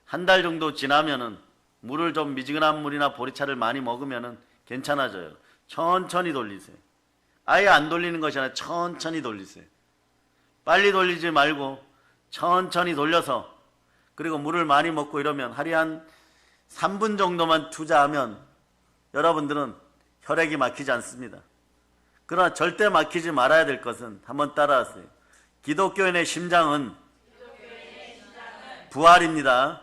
한 달 정도 지나면은 물을 좀 미지근한 물이나 보리차를 많이 먹으면은 괜찮아져요. 천천히 돌리세요. 아예 안 돌리는 것이 아니라 천천히 돌리세요. 빨리 돌리지 말고 천천히 돌려서 그리고 물을 많이 먹고 이러면 하루에 한 3분 정도만 투자하면 여러분들은 혈액이 막히지 않습니다. 그러나 절대 막히지 말아야 될 것은 한번 따라하세요. 기독교인의 심장은 부활입니다.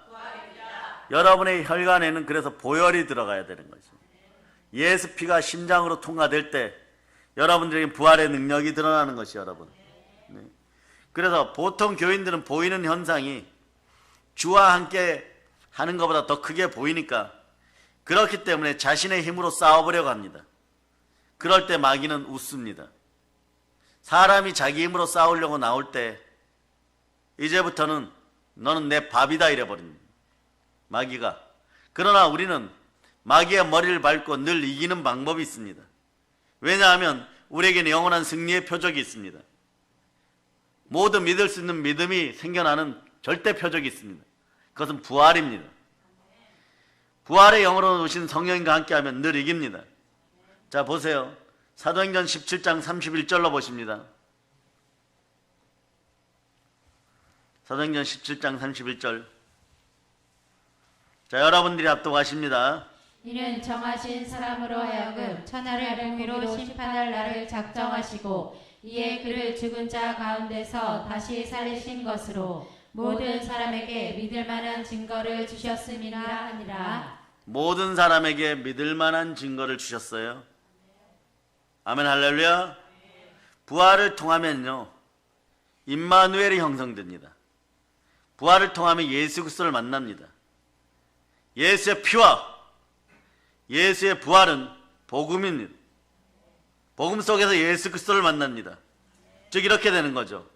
여러분의 혈관에는 그래서 보혈이 들어가야 되는 거죠. 예수 피가 심장으로 통과될 때 여러분들에게 부활의 능력이 드러나는 것이 여러분. 네. 그래서 보통 교인들은 보이는 현상이 주와 함께 하는 것보다 더 크게 보이니까 그렇기 때문에 자신의 힘으로 싸워보려고 합니다. 그럴 때 마귀는 웃습니다. 사람이 자기 힘으로 싸우려고 나올 때 이제부터는 너는 내 밥이다 이래버립니다. 마귀가. 그러나 우리는 마귀의 머리를 밟고 늘 이기는 방법이 있습니다. 왜냐하면 우리에게는 영원한 승리의 표적이 있습니다. 모두 믿을 수 있는 믿음이 생겨나는 절대 표적이 있습니다. 그것은 부활입니다. 부활의 영으로 오신 성령님과 함께하면 늘 이깁니다. 자, 보세요. 사도행전 17장 31절로 보십니다. 사도행전 17장 31절. 자, 여러분들이 합독하십니다. 이는 정하신 사람으로 하여금 천하를 공의로 심판할 날을 작정하시고 이에 그를 죽은 자 가운데서 다시 살리신 것으로 모든 사람에게 믿을 만한 증거를 주셨음이라 하니라. 모든 사람에게 믿을 만한 증거를 주셨어요. 아멘 할렐루야. 부활을 통하면요 임마누엘이 형성됩니다. 부활을 통하면 예수 그리스도를 만납니다. 예수의 피와 예수의 부활은 복음입니다. 복음 속에서 예수 그리스도를 만납니다. 즉 이렇게 되는 거죠.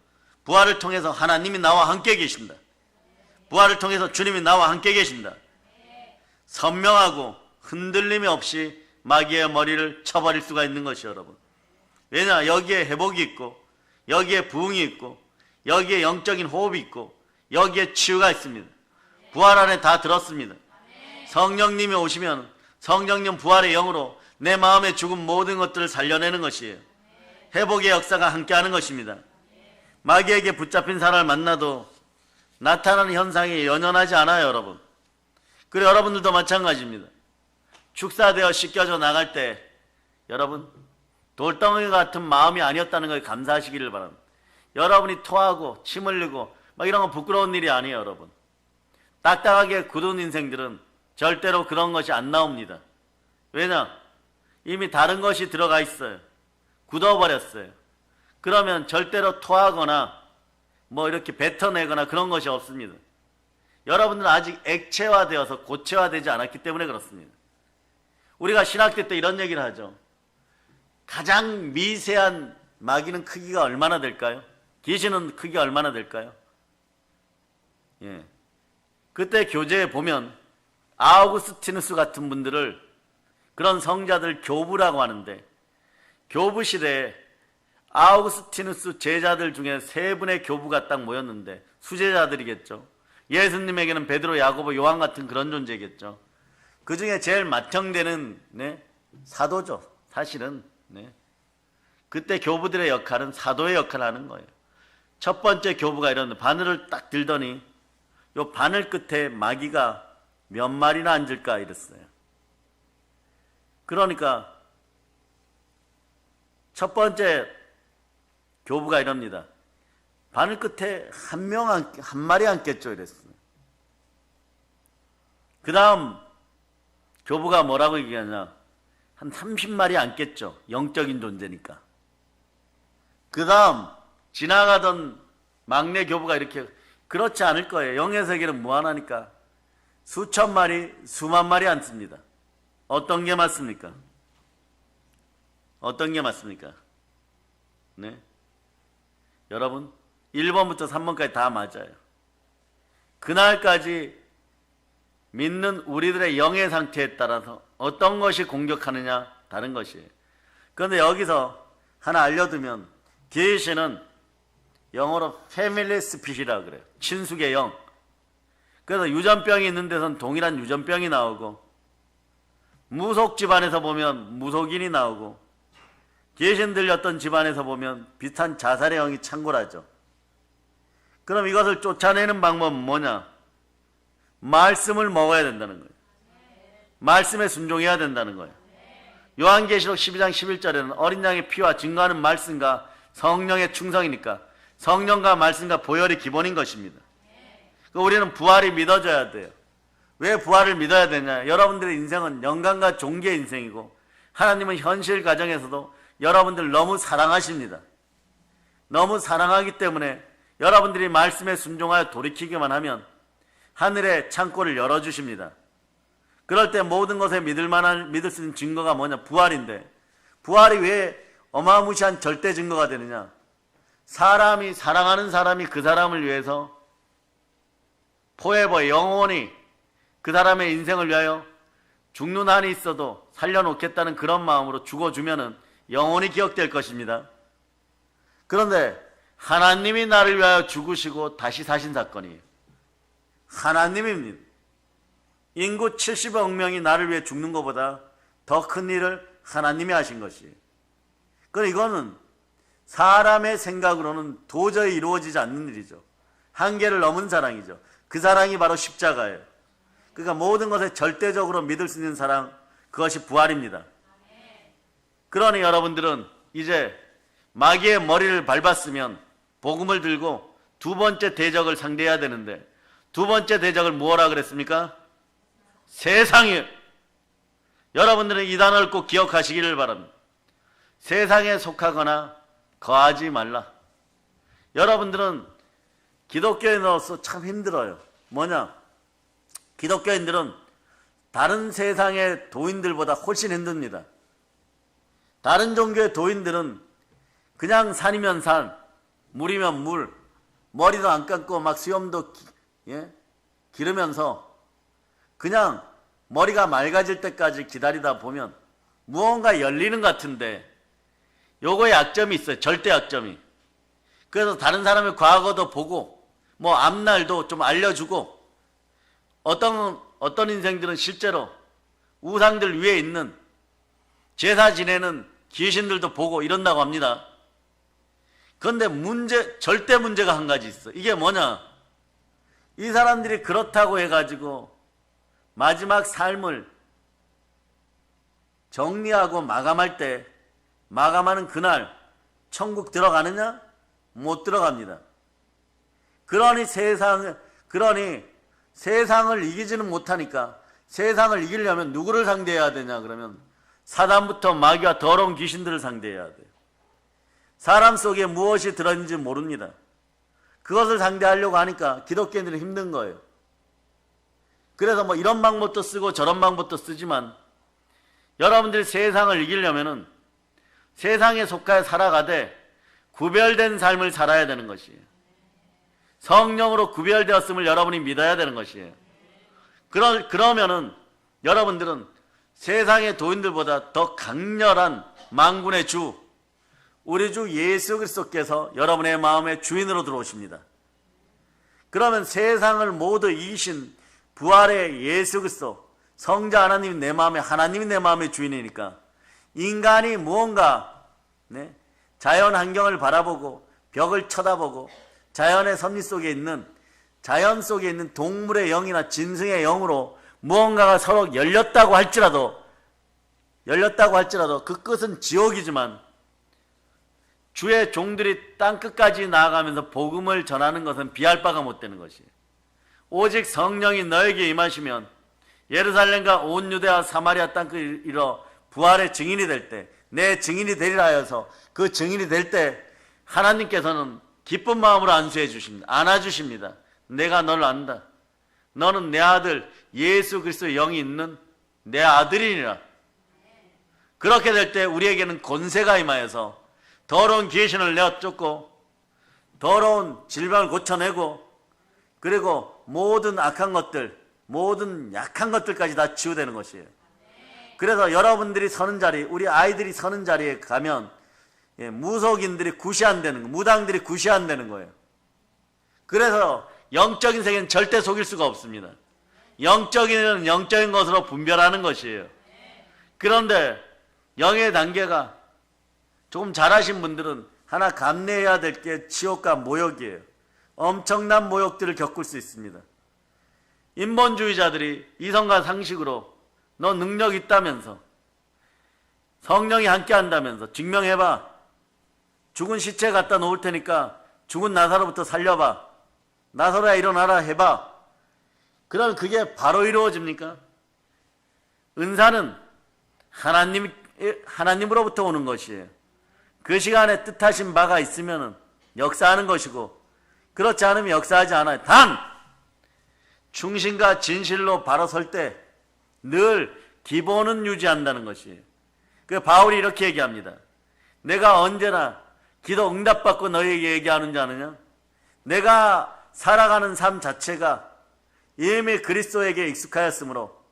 부활을 통해서 하나님이 나와 함께 계신다. 부활을 통해서 주님이 나와 함께 계신다. 선명하고 흔들림이 없이 마귀의 머리를 쳐버릴 수가 있는 것이 여러분. 왜냐? 여기에 회복이 있고 여기에 부흥이 있고 여기에 영적인 호흡이 있고 여기에 치유가 있습니다. 부활 안에 다 들었습니다. 성령님이 오시면 성령님 부활의 영으로 내 마음에 죽은 모든 것들을 살려내는 것이에요. 회복의 역사가 함께하는 것입니다. 마귀에게 붙잡힌 사람을 만나도 나타나는 현상이 연연하지 않아요, 여러분. 그리고 여러분들도 마찬가지입니다. 축사되어 씻겨져 나갈 때 여러분 돌덩이 같은 마음이 아니었다는 걸 감사하시기를 바랍니다. 여러분이 토하고 침 흘리고 막 이런 거 부끄러운 일이 아니에요, 여러분. 딱딱하게 굳은 인생들은 절대로 그런 것이 안 나옵니다. 왜냐? 이미 다른 것이 들어가 있어요. 굳어버렸어요. 그러면 절대로 토하거나 뭐 이렇게 뱉어내거나 그런 것이 없습니다. 여러분들은 아직 액체화되어서 고체화되지 않았기 때문에 그렇습니다. 우리가 신학대 때 이런 얘기를 하죠. 가장 미세한 마귀는 크기가 얼마나 될까요? 귀신은 크기가 얼마나 될까요? 예. 그때 교재에 보면 아우구스티누스 같은 분들을 그런 성자들 교부라고 하는데 교부 시대에 아우구스티누스 제자들 중에 세 분의 교부가 딱 모였는데 수제자들이겠죠. 예수님에게는 베드로, 야고보, 요한 같은 그런 존재겠죠. 그 중에 제일 맏형되는 사도죠. 사실은 그때 교부들의 역할은 사도의 역할을 하는 거예요. 첫 번째 교부가 이러는데 바늘을 딱 들더니 요 바늘 끝에 마귀가 몇 마리나 앉을까 이랬어요. 그러니까 첫 번째 교부가 이럽니다. 바늘 끝에 한 마리 앉겠죠 이랬어요. 그 다음 교부가 뭐라고 얘기하냐, 한 30마리 앉겠죠. 영적인 존재니까. 그 다음 지나가던 막내 교부가 이렇게, 그렇지 않을 거예요. 영의 세계는 무한하니까 수천 마리, 수만 마리 앉습니다. 어떤 게 맞습니까? 어떤 게 맞습니까? 네. 여러분 1번부터 3번까지 다 맞아요. 그날까지 믿는 우리들의 영의 상태에 따라서 어떤 것이 공격하느냐 다른 것이에요. 그런데 여기서 하나 알려두면 귀신은 영어로 패밀리 스피릿이라고 그래요. 친숙의 영. 그래서 유전병이 있는 데서는 동일한 유전병이 나오고 무속 집안에서 보면 무속인이 나오고 귀신 들렸던 집안에서 보면 비슷한 자살의 영이 창궐하죠. 그럼 이것을 쫓아내는 방법은 뭐냐? 말씀을 먹어야 된다는 거예요. 말씀에 순종해야 된다는 거예요. 요한계시록 12장 11절에는 어린 양의 피와 증거하는 말씀과 성령의 충성이니까 성령과 말씀과 보혈이 기본인 것입니다. 우리는 부활이 믿어져야 돼요. 왜 부활을 믿어야 되냐? 여러분들의 인생은 영광과 종교의 인생이고 하나님은 현실 가정에서도 여러분들 너무 사랑하십니다. 너무 사랑하기 때문에 여러분들이 말씀에 순종하여 돌이키기만 하면 하늘의 창고를 열어주십니다. 그럴 때 모든 것에 믿을 수 있는 증거가 뭐냐? 부활인데, 부활이 왜 어마무시한 절대 증거가 되느냐? 사람이, 사랑하는 사람이 그 사람을 위해서 포에버, 영원히 그 사람의 인생을 위하여 죽는 한이 있어도 살려놓겠다는 그런 마음으로 죽어주면은 영원히 기억될 것입니다. 그런데 하나님이 나를 위하여 죽으시고 다시 사신 사건이에요. 하나님입니다. 인구 70억 명이 나를 위해 죽는 것보다 더 큰 일을 하나님이 하신 것이에요. 그럼 이거는 사람의 생각으로는 도저히 이루어지지 않는 일이죠. 한계를 넘은 사랑이죠. 그 사랑이 바로 십자가예요. 그러니까 모든 것에 절대적으로 믿을 수 있는 사랑, 그것이 부활입니다. 그러니 여러분들은 이제 마귀의 머리를 밟았으면 복음을 들고 두 번째 대적을 상대해야 되는데, 두 번째 대적을 뭐라 그랬습니까? 세상이에요. 여러분들은 이 단어를 꼭 기억하시기를 바랍니다. 세상에 속하거나 거하지 말라. 여러분들은 기독교인으로서 참 힘들어요. 뭐냐? 기독교인들은 다른 세상의 도인들보다 훨씬 힘듭니다. 다른 종교의 도인들은 그냥 산이면 산, 물이면 물, 머리도 안 감고 막 수염도 기르면서 그냥 머리가 맑아질 때까지 기다리다 보면 무언가 열리는 것 같은데, 요거에 약점이 있어요. 절대 약점이. 그래서 다른 사람의 과거도 보고 뭐 앞날도 좀 알려주고, 어떤 인생들은 실제로 우상들 위에 있는 제사 지내는 귀신들도 보고 이런다고 합니다. 그런데 절대 문제가 한 가지 있어. 이게 뭐냐? 이 사람들이 그렇다고 해가지고 마지막 삶을 정리하고 마감할 때, 마감하는 그날 천국 들어가느냐? 못 들어갑니다. 그러니 세상을 이기지는 못하니까, 세상을 이기려면 누구를 상대해야 되냐? 그러면 사단부터 마귀와 더러운 귀신들을 상대해야 돼요. 사람 속에 무엇이 들어있는지 모릅니다. 그것을 상대하려고 하니까 기독교인들은 힘든 거예요. 그래서 뭐 이런 방법도 쓰고 저런 방법도 쓰지만, 여러분들이 세상을 이기려면은 세상에 속하여 살아가되 구별된 삶을 살아야 되는 것이에요. 성령으로 구별되었음을 여러분이 믿어야 되는 것이에요. 그러면은 여러분들은 세상의 도인들보다 더 강렬한 만군의 주, 우리 주 예수 그리스도께서 여러분의 마음의 주인으로 들어오십니다. 그러면 세상을 모두 이기신 부활의 예수 그리스도, 성자 하나님이 내 마음에, 하나님이 내 마음의 주인이니까 인간이 무언가 자연 환경을 바라보고 벽을 쳐다보고 자연의 섭리 속에 있는, 자연 속에 있는 동물의 영이나 짐승의 영으로 무언가가 서로 열렸다고 할지라도 그 끝은 지옥이지만, 주의 종들이 땅끝까지 나아가면서 복음을 전하는 것은 비할 바가 못 되는 것이에요. 오직 성령이 너에게 임하시면 예루살렘과 온 유대와 사마리아 땅끝을 이뤄 부활의 증인이 될 때, 내 증인이 되리라 하여서 그 증인이 될 때 하나님께서는 기쁜 마음으로 안수해 주십니다. 안아주십니다. 내가 너를 안다. 너는 내 아들 예수 그리스도의 영이 있는 내 아들이니라. 그렇게 될 때 우리에게는 권세가 임하여서 더러운 귀신을 내어 쫓고 더러운 질병을 고쳐내고, 그리고 모든 악한 것들, 모든 약한 것들까지 다 치유되는 것이에요. 그래서 여러분들이 서는 자리, 우리 아이들이 서는 자리에 가면 무속인들이 구시한다는 거, 무당들이 구시한다는 거예요. 그래서 영적인 세계는 절대 속일 수가 없습니다. 영적인 일은 영적인 것으로 분별하는 것이에요. 그런데 영의 단계가 조금 잘하신 분들은 하나 감내해야 될 게 지옥과 모욕이에요. 엄청난 모욕들을 겪을 수 있습니다. 인본주의자들이 이성과 상식으로 너 능력 있다면서, 성령이 함께 한다면서 증명해봐, 죽은 시체 갖다 놓을 테니까 죽은 나사로부터 살려봐, 나사로야 일어나라 해봐, 그럼 그게 바로 이루어집니까? 은사는 하나님으로부터 오는 것이에요. 그 시간에 뜻하신 바가 있으면 역사하는 것이고, 그렇지 않으면 역사하지 않아요. 단 충신과 진실로 바로 설 때 늘 기본은 유지한다는 것이에요. 그 바울이 이렇게 얘기합니다. 내가 언제나 기도 응답받고 너희에게 얘기하는지 아느냐? 내가 살아가는 삶 자체가 이미 그리스도에게 익숙하였으므로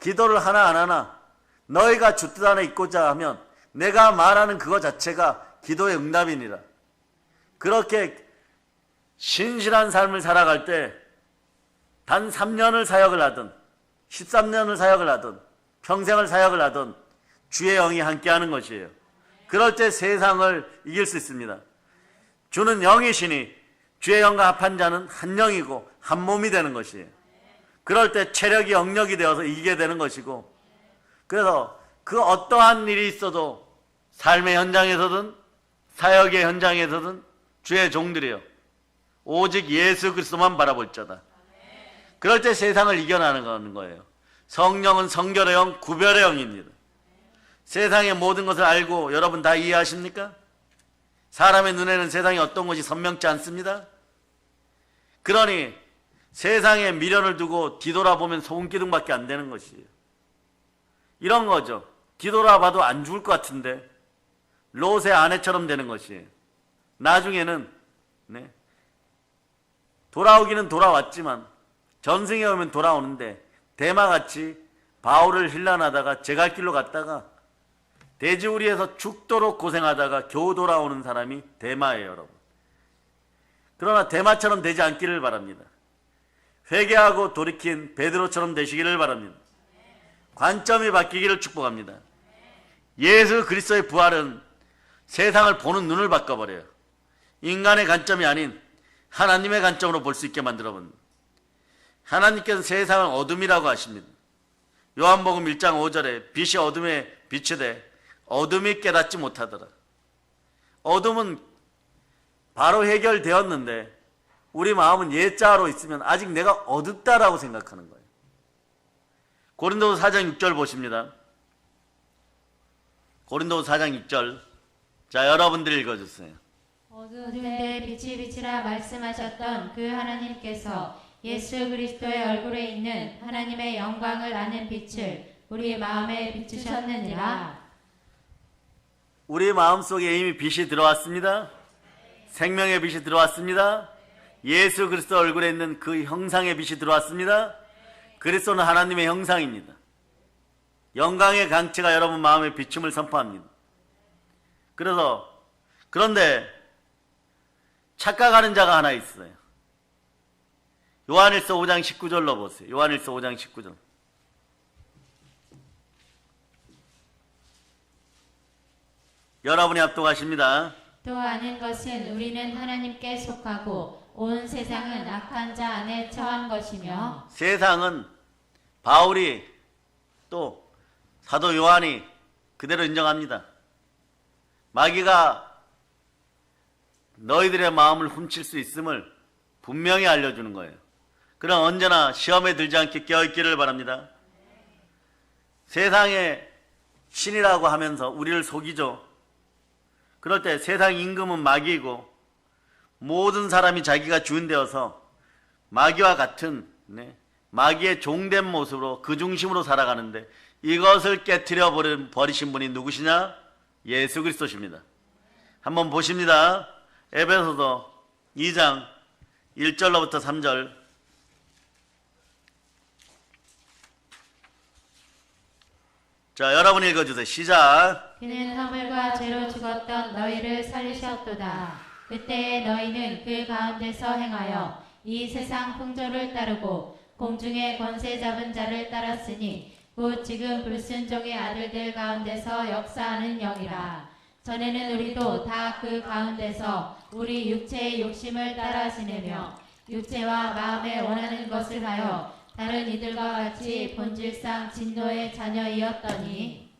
기도를 하나 안 하나 너희가 주 뜻 안에 있고자 하면 내가 말하는 그거 자체가 기도의 응답이니라. 그렇게 신실한 삶을 살아갈 때 단 3년을 사역을 하든 13년을 사역을 하든 평생을 사역을 하든 주의 영이 함께하는 것이에요. 그럴 때 세상을 이길 수 있습니다. 주는 영이시니 주의 영과 합한 자는 한 영이고 한 몸이 되는 것이에요. 그럴 때 체력이 영력이 되어서 이기게 되는 것이고, 그래서 그 어떠한 일이 있어도 삶의 현장에서든 사역의 현장에서든 주의 종들이요 오직 예수 그리스도만 바라볼 자다. 그럴 때 세상을 이겨나가는 거예요. 성령은 성결의 영, 구별의 영입니다. 세상의 모든 것을 알고 여러분 다 이해하십니까? 사람의 눈에는 세상이 어떤 것이 선명치 않습니다. 그러니 세상에 미련을 두고 뒤돌아보면 소금기둥밖에 안 되는 것이에요. 이런 거죠. 뒤돌아봐도 안 죽을 것 같은데 롯의 아내처럼 되는 것이에요. 나중에는 돌아오기는 돌아왔지만 전승에 오면 돌아오는데 대마같이 바울을 힐난하다가 제갈길로 갔다가 돼지우리에서 죽도록 고생하다가 겨우 돌아오는 사람이 대마예요, 여러분. 그러나 대마처럼 되지 않기를 바랍니다. 회개하고 돌이킨 베드로처럼 되시기를 바랍니다. 관점이 바뀌기를 축복합니다. 예수 그리스도의 부활은 세상을 보는 눈을 바꿔버려요. 인간의 관점이 아닌 하나님의 관점으로 볼 수 있게 만들어버립니다. 하나님께서 세상을 어둠이라고 하십니다. 요한복음 1장 5절에 빛이 어둠에 비추되 어둠이 깨닫지 못하더라. 어둠은 바로 해결되었는데 우리 마음은 예자로 있으면 아직 내가 어둡다라고 생각하는 거예요. 고린도서 4장 6절 보십니다. 고린도서 4장 6절. 자, 여러분들이 읽어주세요. 어두운데 빛이 비치라 말씀하셨던 그 하나님께서 예수 그리스도의 얼굴에 있는 하나님의 영광을 아는 빛을 우리 마음에 비추셨느니라. 우리 마음속에 이미 빛이 들어왔습니다. 생명의 빛이 들어왔습니다. 예수 그리스도 얼굴에 있는 그 형상의 빛이 들어왔습니다. 그리스도는 하나님의 형상입니다. 영광의 강체가 여러분 마음에 비춤을 선포합니다. 그런데 착각하는 자가 하나 있어요. 요한일서 5장 19절로 보세요. 요한일서 5장 19절. 여러분이 합독하십니다. 또 아는 것은 우리는 하나님께 속하고 온 세상은 악한 자 안에 처한 것이며, 세상은 바울이 또 사도 요한이 그대로 인정합니다. 마귀가 너희들의 마음을 훔칠 수 있음을 분명히 알려주는 거예요. 그럼 언제나 시험에 들지 않게 깨어있기를 바랍니다. 세상의 신이라고 하면서 우리를 속이죠. 그럴 때 세상 임금은 마귀이고 모든 사람이 자기가 주인 되어서 마귀와 같은 마귀의 종된 모습으로 그 중심으로 살아가는데, 이것을 깨트려 버리신 분이 누구시냐? 예수 그리스도십니다. 한번 보십니다. 에베소서 2장 1절로부터 3절. 자, 여러분 읽어주세요. 시작. 그는 허물과 죄로 죽었던 너희를 살리셨도다. 그때에 너희는 그 가운데서 행하여 이 세상 풍조를 따르고 공중의 권세 잡은 자를 따랐으니 곧 지금 불순종의 아들들 가운데서 역사하는 영이라. 전에는 우리도 다 그 가운데서 우리 육체의 욕심을 따라 지내며 육체와 마음에 원하는 것을 하여 다른 이들과 같이 본질상 진노의 자녀이었더니.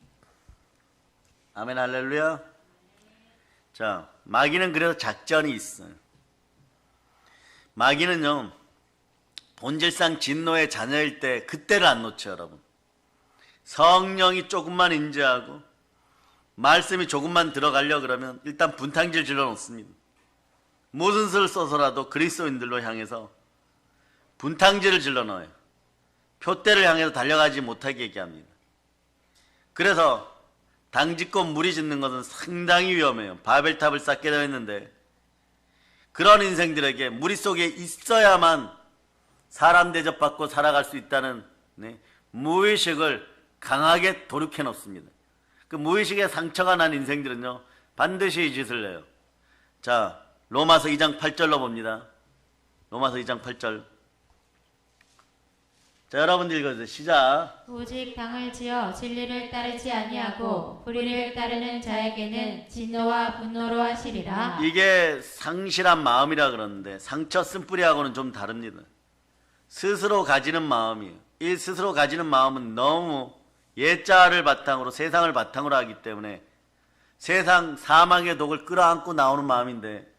아멘 할렐루야. 자, 마귀는 그래서 작전이 있어요. 마귀는요 본질상 진노의 자녀일 때 그때를 안 놓죠, 여러분. 성령이 조금만 인지하고 말씀이 조금만 들어가려 그러면 일단 분탕질 질러 놓습니다. 무슨 수를 써서라도 그리스도인들로 향해서 분탕질을 질러 넣어요. 표대를 향해서 달려가지 못하게 얘기합니다. 그래서 당짓고 무리 짓는 것은 상당히 위험해요. 바벨탑을 쌓게 되어 있는데 그런 인생들에게 무리 속에 있어야만 사람 대접받고 살아갈 수 있다는 무의식을 강하게 도륙해 놓습니다. 그 무의식에 상처가 난 인생들은요 반드시 이 짓을 해요. 자, 로마서 2장 8절로 봅니다. 로마서 2장 8절. 자, 여러분들 읽어주세요. 시작. 오직 당을 지어 진리를 따르지 아니하고 불의를 따르는 자에게는 진노와 분노로 하시리라. 이게 상실한 마음이라 그러는데 상처 쓴뿌리하고는 좀 다릅니다. 스스로 가지는 마음이에요. 이 스스로 가지는 마음은 너무 옛자를 바탕으로 세상을 바탕으로 하기 때문에 세상 사망의 독을 끌어안고 나오는 마음인데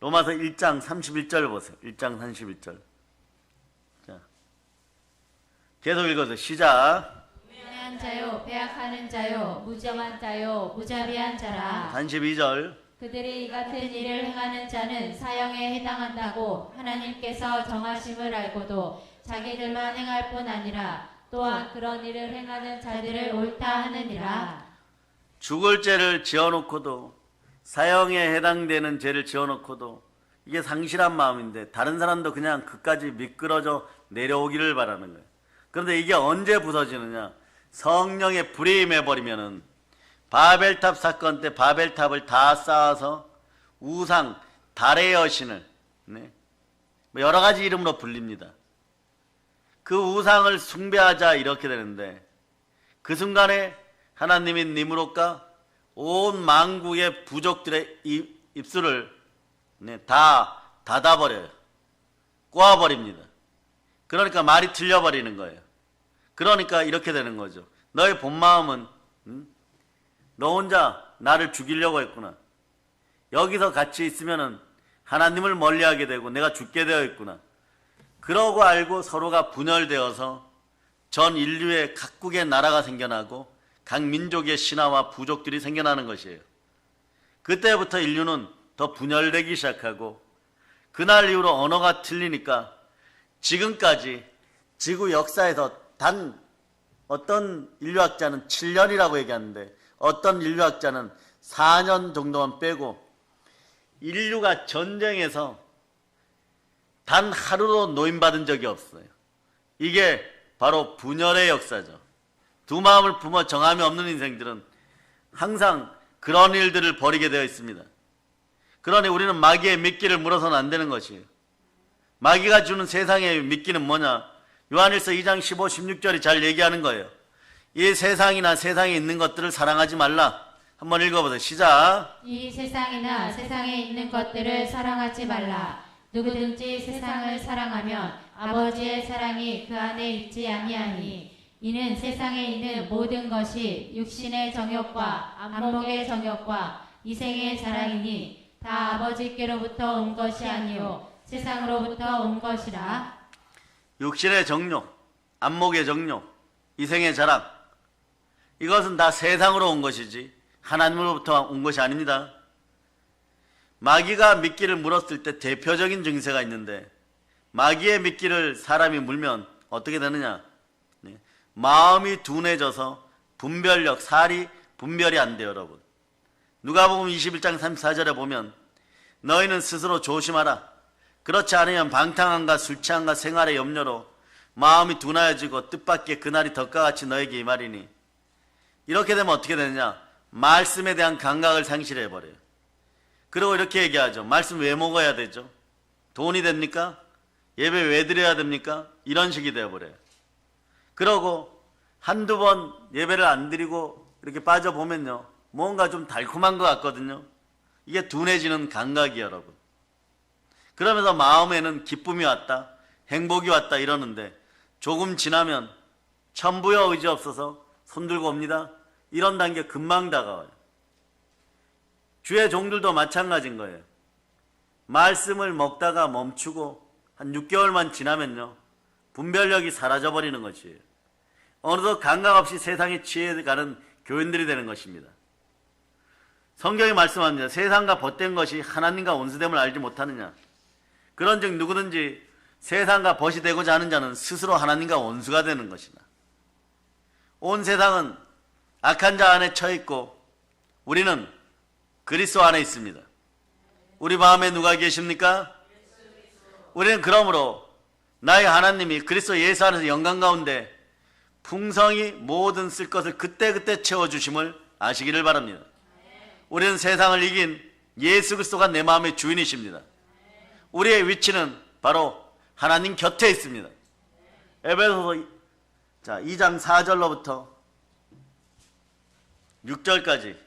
로마서 1장 31절 보세요. 1장 31절. 자, 계속 읽어서 시작. 우매한 자요, 배악하는 자요, 무정한 자요, 무자비한 자라. 32절. 그들이 이 같은 일을 행하는 자는 사형에 해당한다고 하나님께서 정하심을 알고도 자기들만 행할 뿐 아니라 또한 그런 일을 행하는 자들을 옳다 하느니라. 죽을 죄를 지어놓고도 사형에 해당되는 죄를 지어놓고도 이게 상실한 마음인데 다른 사람도 그냥 그까지 미끄러져 내려오기를 바라는 거예요. 그런데 이게 언제 부서지느냐? 성령의 불이 임해버리면은 바벨탑 사건 때 바벨탑을 다 쌓아서 우상, 달의 여신을 여러 가지 이름으로 불립니다. 그 우상을 숭배하자 이렇게 되는데 그 순간에 하나님이 니므롯과 온 만국의 부족들의 입술을 다 닫아버려요. 꼬아버립니다. 그러니까 말이 틀려버리는 거예요. 그러니까 이렇게 되는 거죠. 너의 본 마음은 너 혼자 나를 죽이려고 했구나. 여기서 같이 있으면은 하나님을 멀리하게 되고 내가 죽게 되어 있구나. 그러고 알고 서로가 분열되어서 전 인류의 각국의 나라가 생겨나고 각 민족의 신화와 부족들이 생겨나는 것이에요. 그때부터 인류는 더 분열되기 시작하고 그날 이후로 언어가 틀리니까 지금까지 지구 역사에서 단 어떤 인류학자는 7년이라고 얘기하는데 어떤 인류학자는 4년 정도만 빼고 인류가 전쟁에서 단 하루도 노임받은 적이 없어요. 이게 바로 분열의 역사죠. 두 마음을 품어 정함이 없는 인생들은 항상 그런 일들을 벌이게 되어 있습니다. 그러니 우리는 마귀의 미끼를 물어서는 안 되는 것이에요. 마귀가 주는 세상의 미끼는 뭐냐? 요한일서 2장 15, 16절이 잘 얘기하는 거예요. 이 세상이나 세상에 있는 것들을 사랑하지 말라. 한번 읽어보세요. 시작. 이 세상이나 세상에 있는 것들을 사랑하지 말라. 누구든지 세상을 사랑하면 아버지의 사랑이 그 안에 있지 아니하니 이는 세상에 있는 모든 것이 육신의 정욕과 안목의 정욕과 이생의 사랑이니 다 아버지께로부터 온 것이 아니요 세상으로부터 온 것이라. 육신의 정욕, 안목의 정욕, 이생의 자랑, 이것은 다 세상으로 온 것이지 하나님으로부터 온 것이 아닙니다. 마귀가 미끼를 물었을 때 대표적인 증세가 있는데 마귀의 미끼를 사람이 물면 어떻게 되느냐? 마음이 둔해져서 분별력, 살이 분별이 안 돼요, 여러분. 누가복음 21장 34절에 보면 너희는 스스로 조심하라. 그렇지 않으면 방탕함과 술 취함과 생활의 염려로 마음이 둔하여지고 뜻밖의 그날이 덕과 같이 너에게 임하리니. 이렇게 되면 어떻게 되느냐? 말씀에 대한 감각을 상실해버려요. 그리고 이렇게 얘기하죠. 말씀 왜 먹어야 되죠? 돈이 됩니까? 예배 왜 드려야 됩니까? 이런 식이 되어버려요. 그러고 한두 번 예배를 안 드리고 이렇게 빠져보면요, 뭔가 좀 달콤한 것 같거든요. 이게 둔해지는 감각이에요, 여러분. 그러면서 마음에는 기쁨이 왔다, 행복이 왔다 이러는데 조금 지나면 천부여 의지 없어서 손들고 옵니다. 이런 단계 금방 다가와요. 주의 종들도 마찬가지인 거예요. 말씀을 먹다가 멈추고 한 6개월만 지나면요, 분별력이 사라져버리는 것이에요. 어느덧 감각 없이 세상에 취해가는 교인들이 되는 것입니다. 성경이 말씀합니다. 세상과 벗된 것이 하나님과 원수됨을 알지 못하느냐. 그런즉 누구든지 세상과 벗이 되고자 하는 자는 스스로 하나님과 원수가 되는 것이다. 온 세상은 악한 자 안에 처해있고 우리는 그리스도 안에 있습니다. 우리 마음에 누가 계십니까? 우리는 그러므로 나의 하나님이 그리스도 예수 안에서 영광 가운데 풍성히 모든 쓸 것을 그때그때 채워주심을 아시기를 바랍니다. 우리는 세상을 이긴 예수 그리스도가 내 마음의 주인이십니다. 우리의 위치는 바로 하나님 곁에 있습니다. 에베소서 2장 4절로부터 6절까지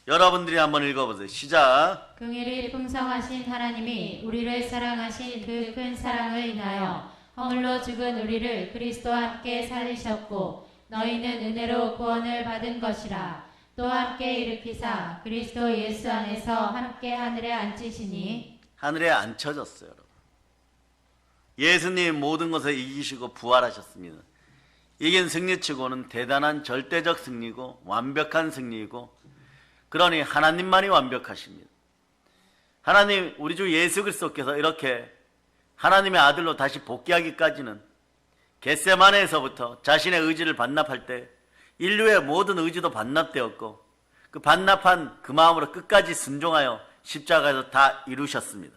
여러분들이 한번 읽어보세요. 시작. 긍휼이 풍성하신 하나님이 우리를 사랑하신 그 큰 사랑을 인하여 허물로 죽은 우리를 그리스도와 함께 살리셨고 너희는 은혜로 구원을 받은 것이라. 또 함께 일으키사 그리스도 예수 안에서 함께 하늘에 앉히시니. 하늘에 앉혀졌어요. 여러분. 예수님 모든 것을 이기시고 부활하셨습니다. 이긴 승리치고는 대단한 절대적 승리고 완벽한 승리이고, 그러니 하나님만이 완벽하십니다. 하나님, 우리 주 예수 그리스도께서 이렇게 하나님의 아들로 다시 복귀하기까지는 겟세마네에서부터 자신의 의지를 반납할 때 인류의 모든 의지도 반납되었고, 그 반납한 그 마음으로 끝까지 순종하여 십자가에서 다 이루셨습니다.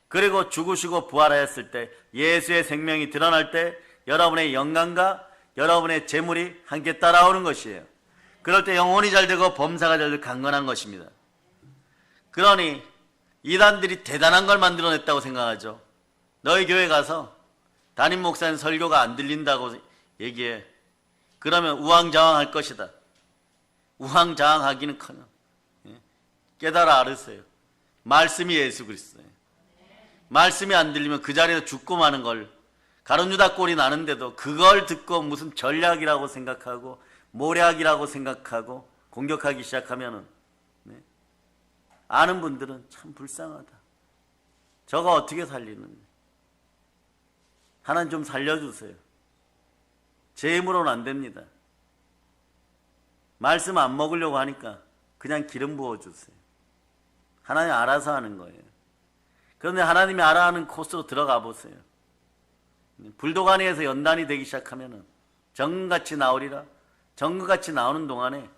그리고 죽으시고 부활하였을 때 예수의 생명이 드러날 때 여러분의 영광과 여러분의 재물이 함께 따라오는 것이에요. 그럴 때 영혼이 잘되고 범사가 잘되고 강건한 것입니다. 그러니 이단들이 대단한 걸 만들어냈다고 생각하죠. 너희 교회 가서 담임 목사님 설교가 안 들린다고 얘기해. 그러면 우왕좌왕할 것이다. 우왕좌왕하기는커녕 깨달아 알으세요. 말씀이 예수 그리스도예요. 말씀이 안 들리면 그 자리에서 죽고 마는 걸, 가룟유다 꼴이 나는데도 그걸 듣고 무슨 전략이라고 생각하고 모략이라고 생각하고 공격하기 시작하면은, 아는 분들은 참 불쌍하다. 저거 어떻게 살리는데. 하나님 좀 살려주세요. 제 힘으로는 안 됩니다. 말씀 안 먹으려고 하니까 그냥 기름 부어주세요. 하나님 알아서 하는 거예요. 그런데 하나님이 알아 하는 코스로 들어가 보세요. 불도가니에서 연단이 되기 시작하면은 정같이 나오리라. 정같이 나오는 동안에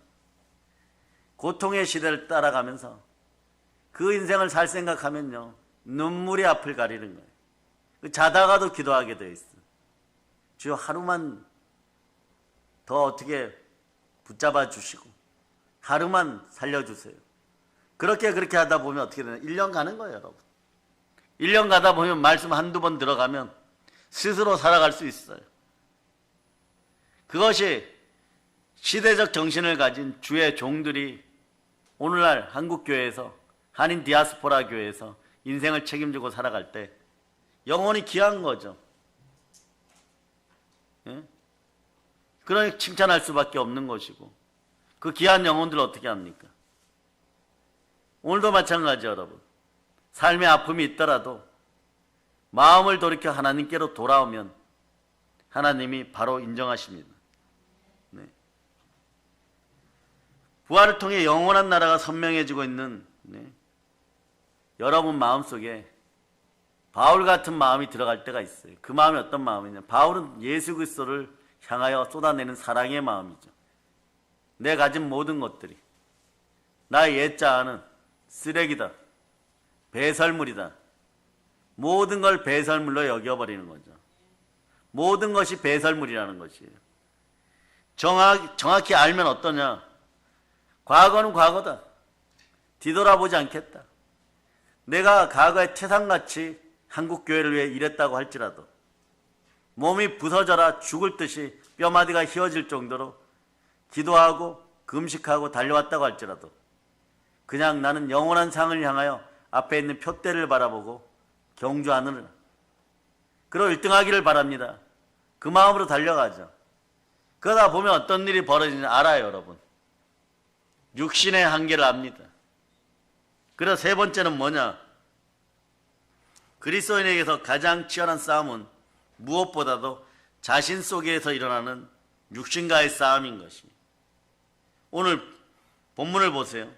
고통의 시대를 따라가면서 그 인생을 살 생각하면요, 눈물이 앞을 가리는 거예요. 자다가도 기도하게 되어 있어. 주여, 하루만 더 어떻게 붙잡아 주시고 하루만 살려주세요. 그렇게 하다 보면 어떻게 되나? 1년 가는 거예요, 여러분. 1년 가다 보면 말씀 한두 번 들어가면 스스로 살아갈 수 있어요. 그것이 시대적 정신을 가진 주의 종들이 오늘날 한국교회에서, 한인 디아스포라 교회에서 인생을 책임지고 살아갈 때 영혼이 귀한 거죠. 예? 그러니 칭찬할 수밖에 없는 것이고, 그 귀한 영혼들을 어떻게 합니까? 오늘도 마찬가지죠, 여러분. 삶의 아픔이 있더라도 마음을 돌이켜 하나님께로 돌아오면 하나님이 바로 인정하십니다. 네. 부활을 통해 영원한 나라가 선명해지고 있는 여러분 마음속에 바울 같은 마음이 들어갈 때가 있어요. 그 마음이 어떤 마음이냐? 바울은 예수 그리스도를 향하여 쏟아내는 사랑의 마음이죠. 내 가진 모든 것들이 나의 옛자아는 쓰레기다, 배설물이다. 모든 걸 배설물로 여겨버리는 거죠. 모든 것이 배설물이라는 것이에요. 정확히 알면 어떠냐? 과거는 과거다. 뒤돌아보지 않겠다. 내가 과거에 태산같이 한국교회를 위해 일했다고 할지라도, 몸이 부서져라 죽을 듯이 뼈마디가 휘어질 정도로 기도하고 금식하고 달려왔다고 할지라도, 그냥 나는 영원한 상을 향하여 앞에 있는 표대를 바라보고 경주하느라, 그리고 1등하기를 바랍니다. 그 마음으로 달려가죠. 그러다 보면 어떤 일이 벌어지는지 알아요, 여러분. 육신의 한계를 압니다. 그래서 세 번째는 뭐냐? 그리스도인에게서 가장 치열한 싸움은 무엇보다도 자신 속에서 일어나는 육신과의 싸움인 것입니다. 오늘 본문을 보세요.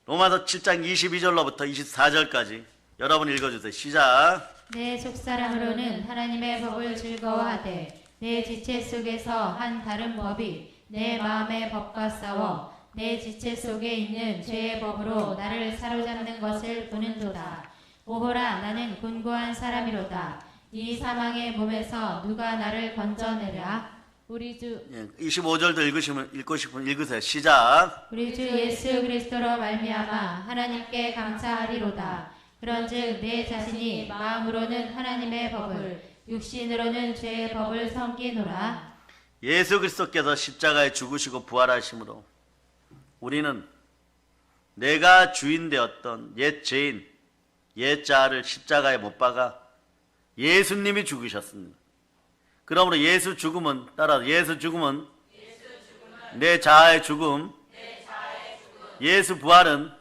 로마서 7장 22절로부터 24절까지 여러분 읽어주세요. 시작. 내 속사람으로는 하나님의 법을 즐거워하되 내 지체 속에서 한 다른 법이 내 마음의 법과 싸워 내 지체 속에 있는 죄의 법으로 나를 사로잡는 것을 보는도다. 오호라, 나는 곤고한 사람이로다. 이 사망의 몸에서 누가 나를 건져내랴? 우리 주 25절도 읽고 싶으면 읽으세요. 시작. 우리 주 예수 그리스도로 말미암아 하나님께 감사하리로다. 그런즉 내 자신이 마음으로는 하나님의 법을 육신으로는 죄의 법을 섬기노라. 예수 그리스도께서 십자가에 죽으시고 부활하심으로 우리는 내가 주인 되었던 옛 죄인, 옛 자아를 십자가에 못 박아 예수님이 죽으셨습니다. 그러므로 예수 죽음은 내 자아의 죽음, 예수 부활은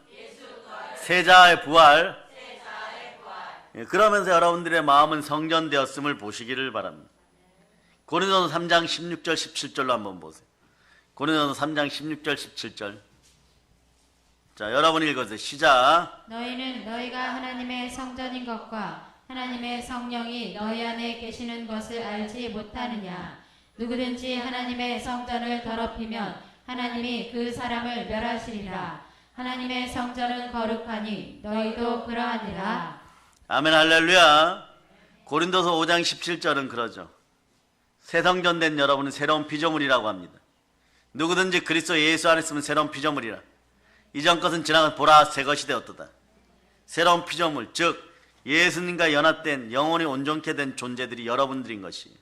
새 자아의 부활. 그러면서 여러분들의 마음은 성전되었음을 보시기를 바랍니다. 고린도서 3장 16절 17절로 한번 보세요. 고린도서 3장 16절 17절. 자, 여러분 읽어주세요. 시작. 너희는 너희가 하나님의 성전인 것과 하나님의 성령이 너희 안에 계시는 것을 알지 못하느냐? 누구든지 하나님의 성전을 더럽히면 하나님이 그 사람을 멸하시리라. 하나님의 성전은 거룩하니 너희도 그러하니라. 아멘 할렐루야. 고린도서 5장 17절은 그러죠. 새 성전 된 여러분은 새로운 피조물이라고 합니다. 누구든지 그리스도 예수 안에 있으면 새로운 피조물이라. 이전 것은 지나가 보라 새 것이 되었도다. 새로운 피조물, 즉 예수님과 연합된 영혼이 온전케 된 존재들이 여러분들인 것이,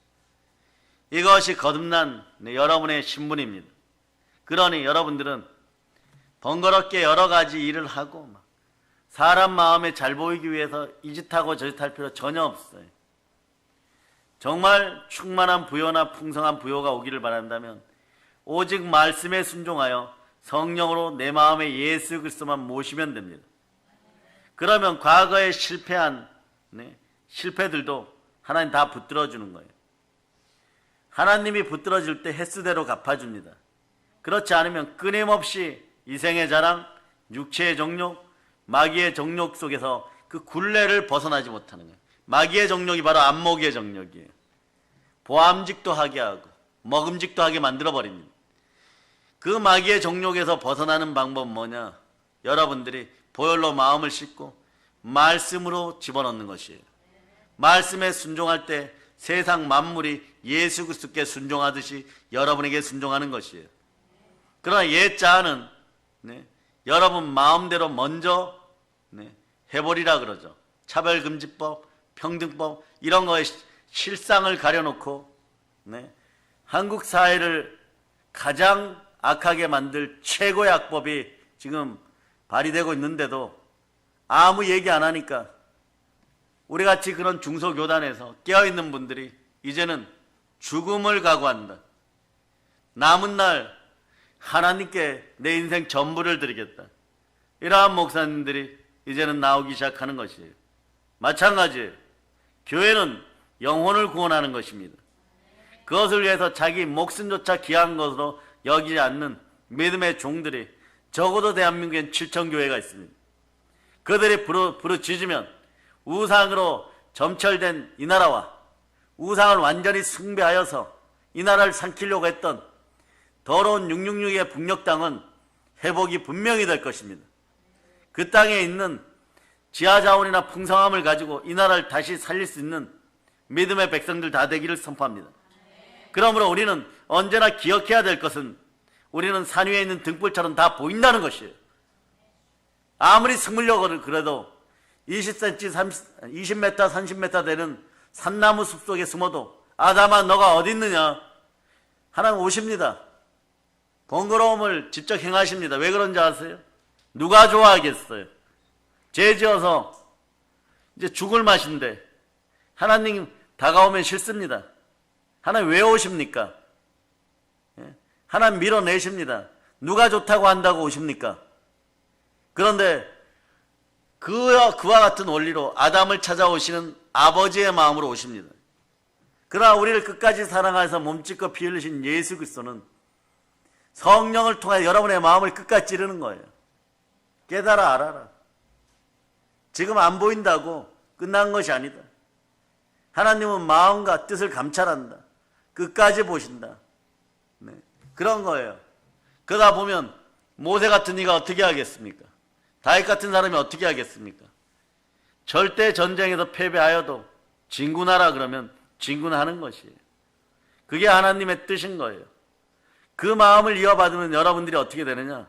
이것이 거듭난 여러분의 신분입니다. 그러니 여러분들은 번거롭게 여러 가지 일을 하고 사람 마음에 잘 보이기 위해서 이 짓하고 저 짓할 필요 전혀 없어요. 정말 충만한 부요나 풍성한 부요가 오기를 바란다면 오직 말씀에 순종하여 성령으로 내 마음에 예수 그리스도만 모시면 됩니다. 그러면 과거에 실패한 실패들도 하나님 다 붙들어 주는 거예요. 하나님이 붙들어 줄 때 횟수대로 갚아줍니다. 그렇지 않으면 끊임없이 이생의 자랑, 육체의 정욕, 마귀의 정욕 속에서 그 굴레를 벗어나지 못하는 거예요. 마귀의 정욕이 바로 안목의 정욕이에요. 보암직도 하게 하고 먹음직도 하게 만들어버립니다. 그 마귀의 정욕에서 벗어나는 방법은 뭐냐? 여러분들이 보혈로 마음을 씻고 말씀으로 집어넣는 것이에요. 말씀에 순종할 때 세상 만물이 예수 그리스도께 순종하듯이 여러분에게 순종하는 것이에요. 그러나 옛 자아는 여러분 마음대로 먼저 해버리라 그러죠. 차별금지법, 평등법 이런 거에 실상을 가려놓고 한국 사회를 가장 악하게 만들 최고의 악법이 지금 발휘되고 있는데도 아무 얘기 안 하니까 우리같이 그런 중소교단에서 깨어있는 분들이 이제는 죽음을 각오한다. 남은 날 하나님께 내 인생 전부를 드리겠다. 이러한 목사님들이 이제는 나오기 시작하는 것이에요. 마찬가지예요. 교회는 영혼을 구원하는 것입니다. 그것을 위해서 자기 목숨조차 귀한 것으로 여기지 않는 믿음의 종들이 적어도 대한민국엔 7,000교회가 있습니다. 그들이 부르짖으면 우상으로 점철된 이 나라와 우상을 완전히 숭배하여서 이 나라를 삼키려고 했던 더러운 666의 북녘 땅은 회복이 분명히 될 것입니다. 그 땅에 있는 지하자원이나 풍성함을 가지고 이 나라를 다시 살릴 수 있는 믿음의 백성들 다 되기를 선포합니다. 그러므로 우리는 언제나 기억해야 될 것은 우리는 산 위에 있는 등불처럼 다 보인다는 것이에요. 아무리 숨으려고 그래도 20cm, 20m, 30m 되는 산나무 숲 속에 숨어도 아담아 너가 어디 있느냐? 하나님 오십니다. 번거로움을 직접 행하십니다. 왜 그런지 아세요? 누가 좋아하겠어요? 죄 지어서 이제 죽을 맛인데 하나님 다가오면 싫습니다. 하나님 왜 오십니까? 하나님 밀어내십니다. 누가 좋다고 한다고 오십니까? 그런데 그와 같은 원리로 아담을 찾아오시는 아버지의 마음으로 오십니다. 그러나 우리를 끝까지 사랑하셔서 몸짓고 피 흘리신 예수 그리스도는 성령을 통해 여러분의 마음을 끝까지 찌르는 거예요. 깨달아 알아라. 지금 안 보인다고 끝난 것이 아니다. 하나님은 마음과 뜻을 감찰한다. 끝까지 보신다. 네. 그런 거예요. 그러다 보면 모세 같은 이가 어떻게 하겠습니까? 다윗 같은 사람이 어떻게 하겠습니까? 절대 전쟁에서 패배하여도 진군하라 그러면 진군하는 것이에요. 그게 하나님의 뜻인 거예요. 그 마음을 이어받으면 여러분들이 어떻게 되느냐?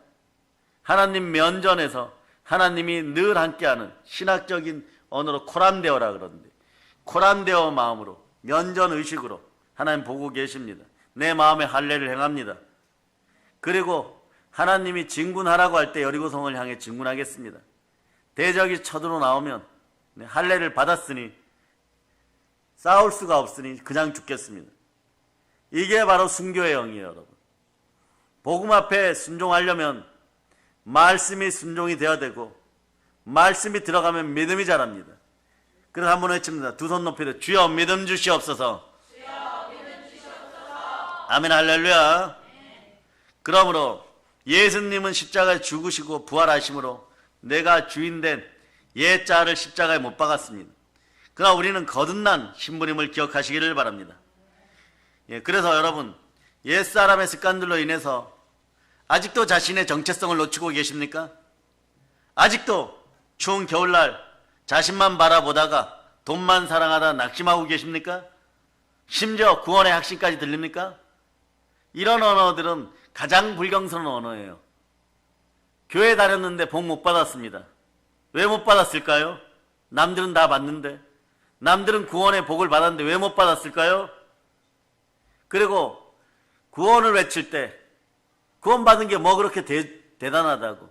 하나님 면전에서 하나님이 늘 함께하는 신학적인 언어로 코란데오라 그러는데 코란데오 마음으로 면전 의식으로 하나님 보고 계십니다. 내 마음에 할례를 행합니다. 그리고 하나님이 진군하라고 할 때 여리고성을 향해 진군하겠습니다. 대적이 쳐들어 나오면 할례를 받았으니 싸울 수가 없으니 그냥 죽겠습니다. 이게 바로 순교의 영이에요, 여러분. 복음 앞에 순종하려면 말씀이 순종이 되어야 되고 말씀이 들어가면 믿음이 자랍니다. 그래서 한번 외칩니다. 두 손 높이 들어 주여 믿음 주시옵소서. 아멘 할렐루야. 그러므로 예수님은 십자가에 죽으시고 부활하심으로 내가 주인된 옛자를 십자가에 못 박았습니다. 그러나 우리는 거듭난 신부님을 기억하시기를 바랍니다. 그래서 여러분 옛사람의 습관들로 인해서 아직도 자신의 정체성을 놓치고 계십니까? 아직도 추운 겨울날 자신만 바라보다가 돈만 사랑하다 낙심하고 계십니까? 심지어 구원의 확신까지 들립니까? 이런 언어들은 가장 불경스러운 언어예요. 교회 다녔는데 복 못 받았습니다. 왜 못 받았을까요? 남들은 다 받는데, 남들은 구원의 복을 받았는데 왜 못 받았을까요? 그리고 구원을 외칠 때 구원받은 게 뭐 그렇게 대단하다고?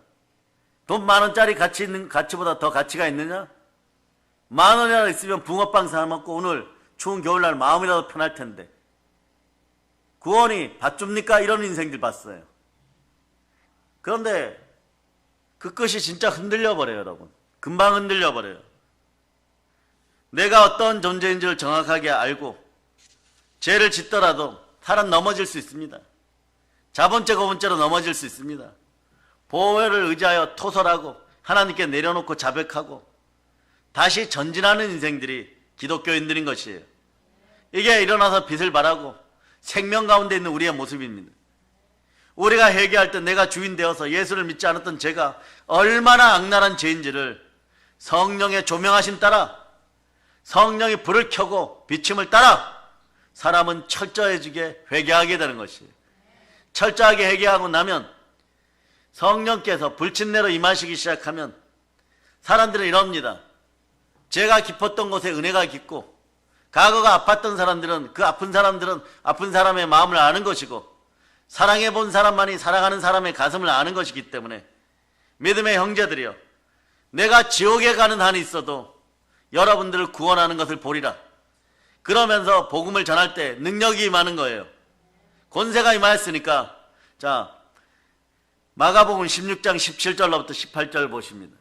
돈 10,000원짜리 가치 있는 가치보다 더 가치가 있느냐? 10,000원이라도 있으면 붕어빵 사 먹고 오늘 추운 겨울날 마음이라도 편할 텐데 구원이 밭줍니까? 이런 인생들 봤어요. 그런데 그 끝이 진짜 흔들려 버려요, 여러분. 금방 흔들려 버려요. 내가 어떤 존재인지를 정확하게 알고 죄를 짓더라도 사람 넘어질 수 있습니다. 자본죄 고분죄로 넘어질 수 있습니다. 보혈을 의지하여 토설하고 하나님께 내려놓고 자백하고 다시 전진하는 인생들이 기독교인들인 것이에요. 이게 일어나서 빛을 발하고 생명 가운데 있는 우리의 모습입니다. 우리가 회개할 때 내가 주인 되어서 예수를 믿지 않았던 죄가 얼마나 악랄한 죄인지를 성령의 조명하심 따라 성령이 불을 켜고 비침을 따라 사람은 철저해지게 회개하게 되는 것이에요. 철저하게 회개하고 나면 성령께서 불친내로 임하시기 시작하면 사람들은 이럽니다. 죄가 깊었던 곳에 은혜가 깊고 과거가 아팠던 사람들은 그 아픈 사람들은 아픈 사람의 마음을 아는 것이고 사랑해 본 사람만이 사랑하는 사람의 가슴을 아는 것이기 때문에 믿음의 형제들이여 내가 지옥에 가는 한이 있어도 여러분들을 구원하는 것을 보리라. 그러면서 복음을 전할 때 능력이 임하는 거예요. 권세가 임하였으니까 자 마가복음 16장 17절로부터 18절 보십니다.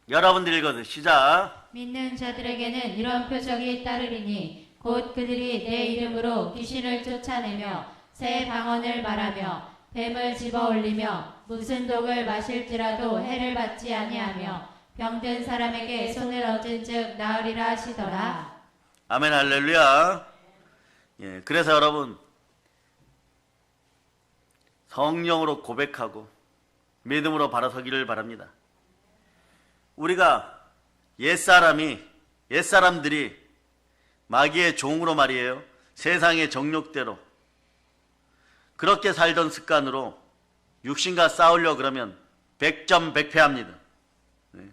여러분들 읽어서 시작. 믿는 자들에게는 이런 표적이 따르리니 곧 그들이 내 이름으로 귀신을 쫓아내며 새 방언을 말하며 뱀을 집어올리며 무슨 독을 마실지라도 해를 받지 아니하며 병든 사람에게 손을 얹은 즉 나으리라 하시더라. 아멘 할렐루야. 예, 그래서 여러분 성령으로 고백하고 믿음으로 바로 서기를 바랍니다. 우리가 옛사람들이 마귀의 종으로 말이에요. 세상의 정욕대로 그렇게 살던 습관으로 육신과 싸우려 그러면 100점 100패합니다. 네.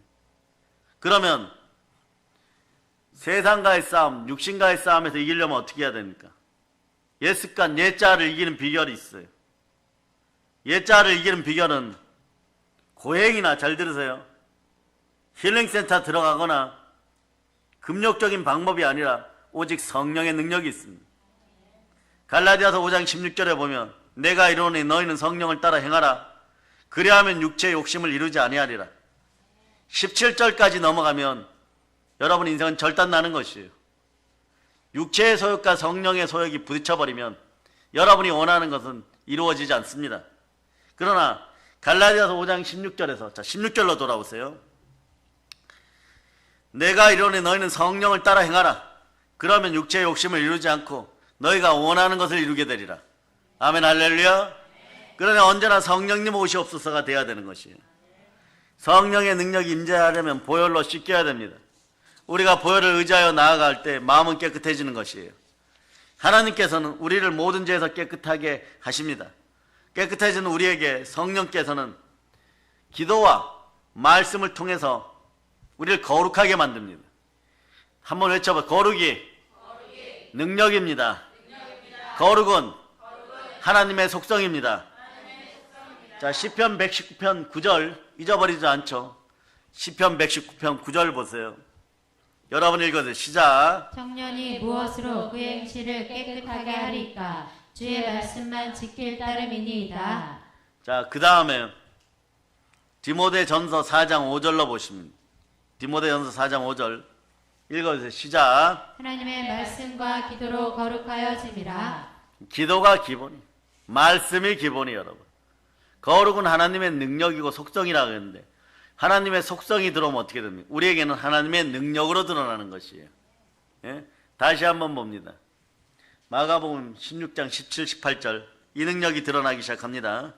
그러면 세상과의 싸움, 육신과의 싸움에서 이기려면 어떻게 해야 됩니까? 옛 습관, 옛자를 이기는 비결이 있어요. 옛자를 이기는 비결은 고행이나 잘 들으세요. 힐링센터 들어가거나 금욕적인 방법이 아니라 오직 성령의 능력이 있습니다. 갈라디아서 5장 16절에 보면 내가 이르노니 너희는 성령을 따라 행하라. 그리하면 육체의 욕심을 이루지 아니하리라. 17절까지 넘어가면 여러분 인생은 절단 나는 것이에요. 육체의 소욕과 성령의 소욕이 부딪혀버리면 여러분이 원하는 것은 이루어지지 않습니다. 그러나 갈라디아서 5장 16절에서 16절로 돌아오세요. 내가 이르노니 너희는 성령을 따라 행하라. 그러면 육체의 욕심을 이루지 않고 너희가 원하는 것을 이루게 되리라. 아멘 할렐루야. 그러나 언제나 성령님 오시옵소서가 돼야 되는 것이에요. 성령의 능력이 임재하려면 보혈로 씻겨야 됩니다. 우리가 보혈을 의지하여 나아갈 때 마음은 깨끗해지는 것이에요. 하나님께서는 우리를 모든 죄에서 깨끗하게 하십니다. 깨끗해진 우리에게 성령께서는 기도와 말씀을 통해서 우리를 거룩하게 만듭니다. 한번 외쳐봐. 거룩이 능력입니다. 거룩은 하나님의 속성입니다. 자, 시편 119편 9절 잊어버리지 않죠. 시편 119편 9절 보세요. 여러분 읽어주세요. 시작. 청년이 무엇으로 그 행실을 깨끗하게 하리까? 주의 말씀만 지킬 따름이니이다. 자, 그 다음에 디모데전서 4장 5절로 보시면 디모데전서 4장 5절 읽어주세요. 시작. 하나님의 말씀과 기도로 거룩하여짐이라. 기도가 기본이, 말씀이 기본이 여러분. 거룩은 하나님의 능력이고 속성이라고 했는데 하나님의 속성이 들어오면 어떻게 됩니까? 우리에게는 하나님의 능력으로 드러나는 것이에요. 예? 다시 한번 봅니다. 마가복음 16장 17, 18절 이 능력이 드러나기 시작합니다.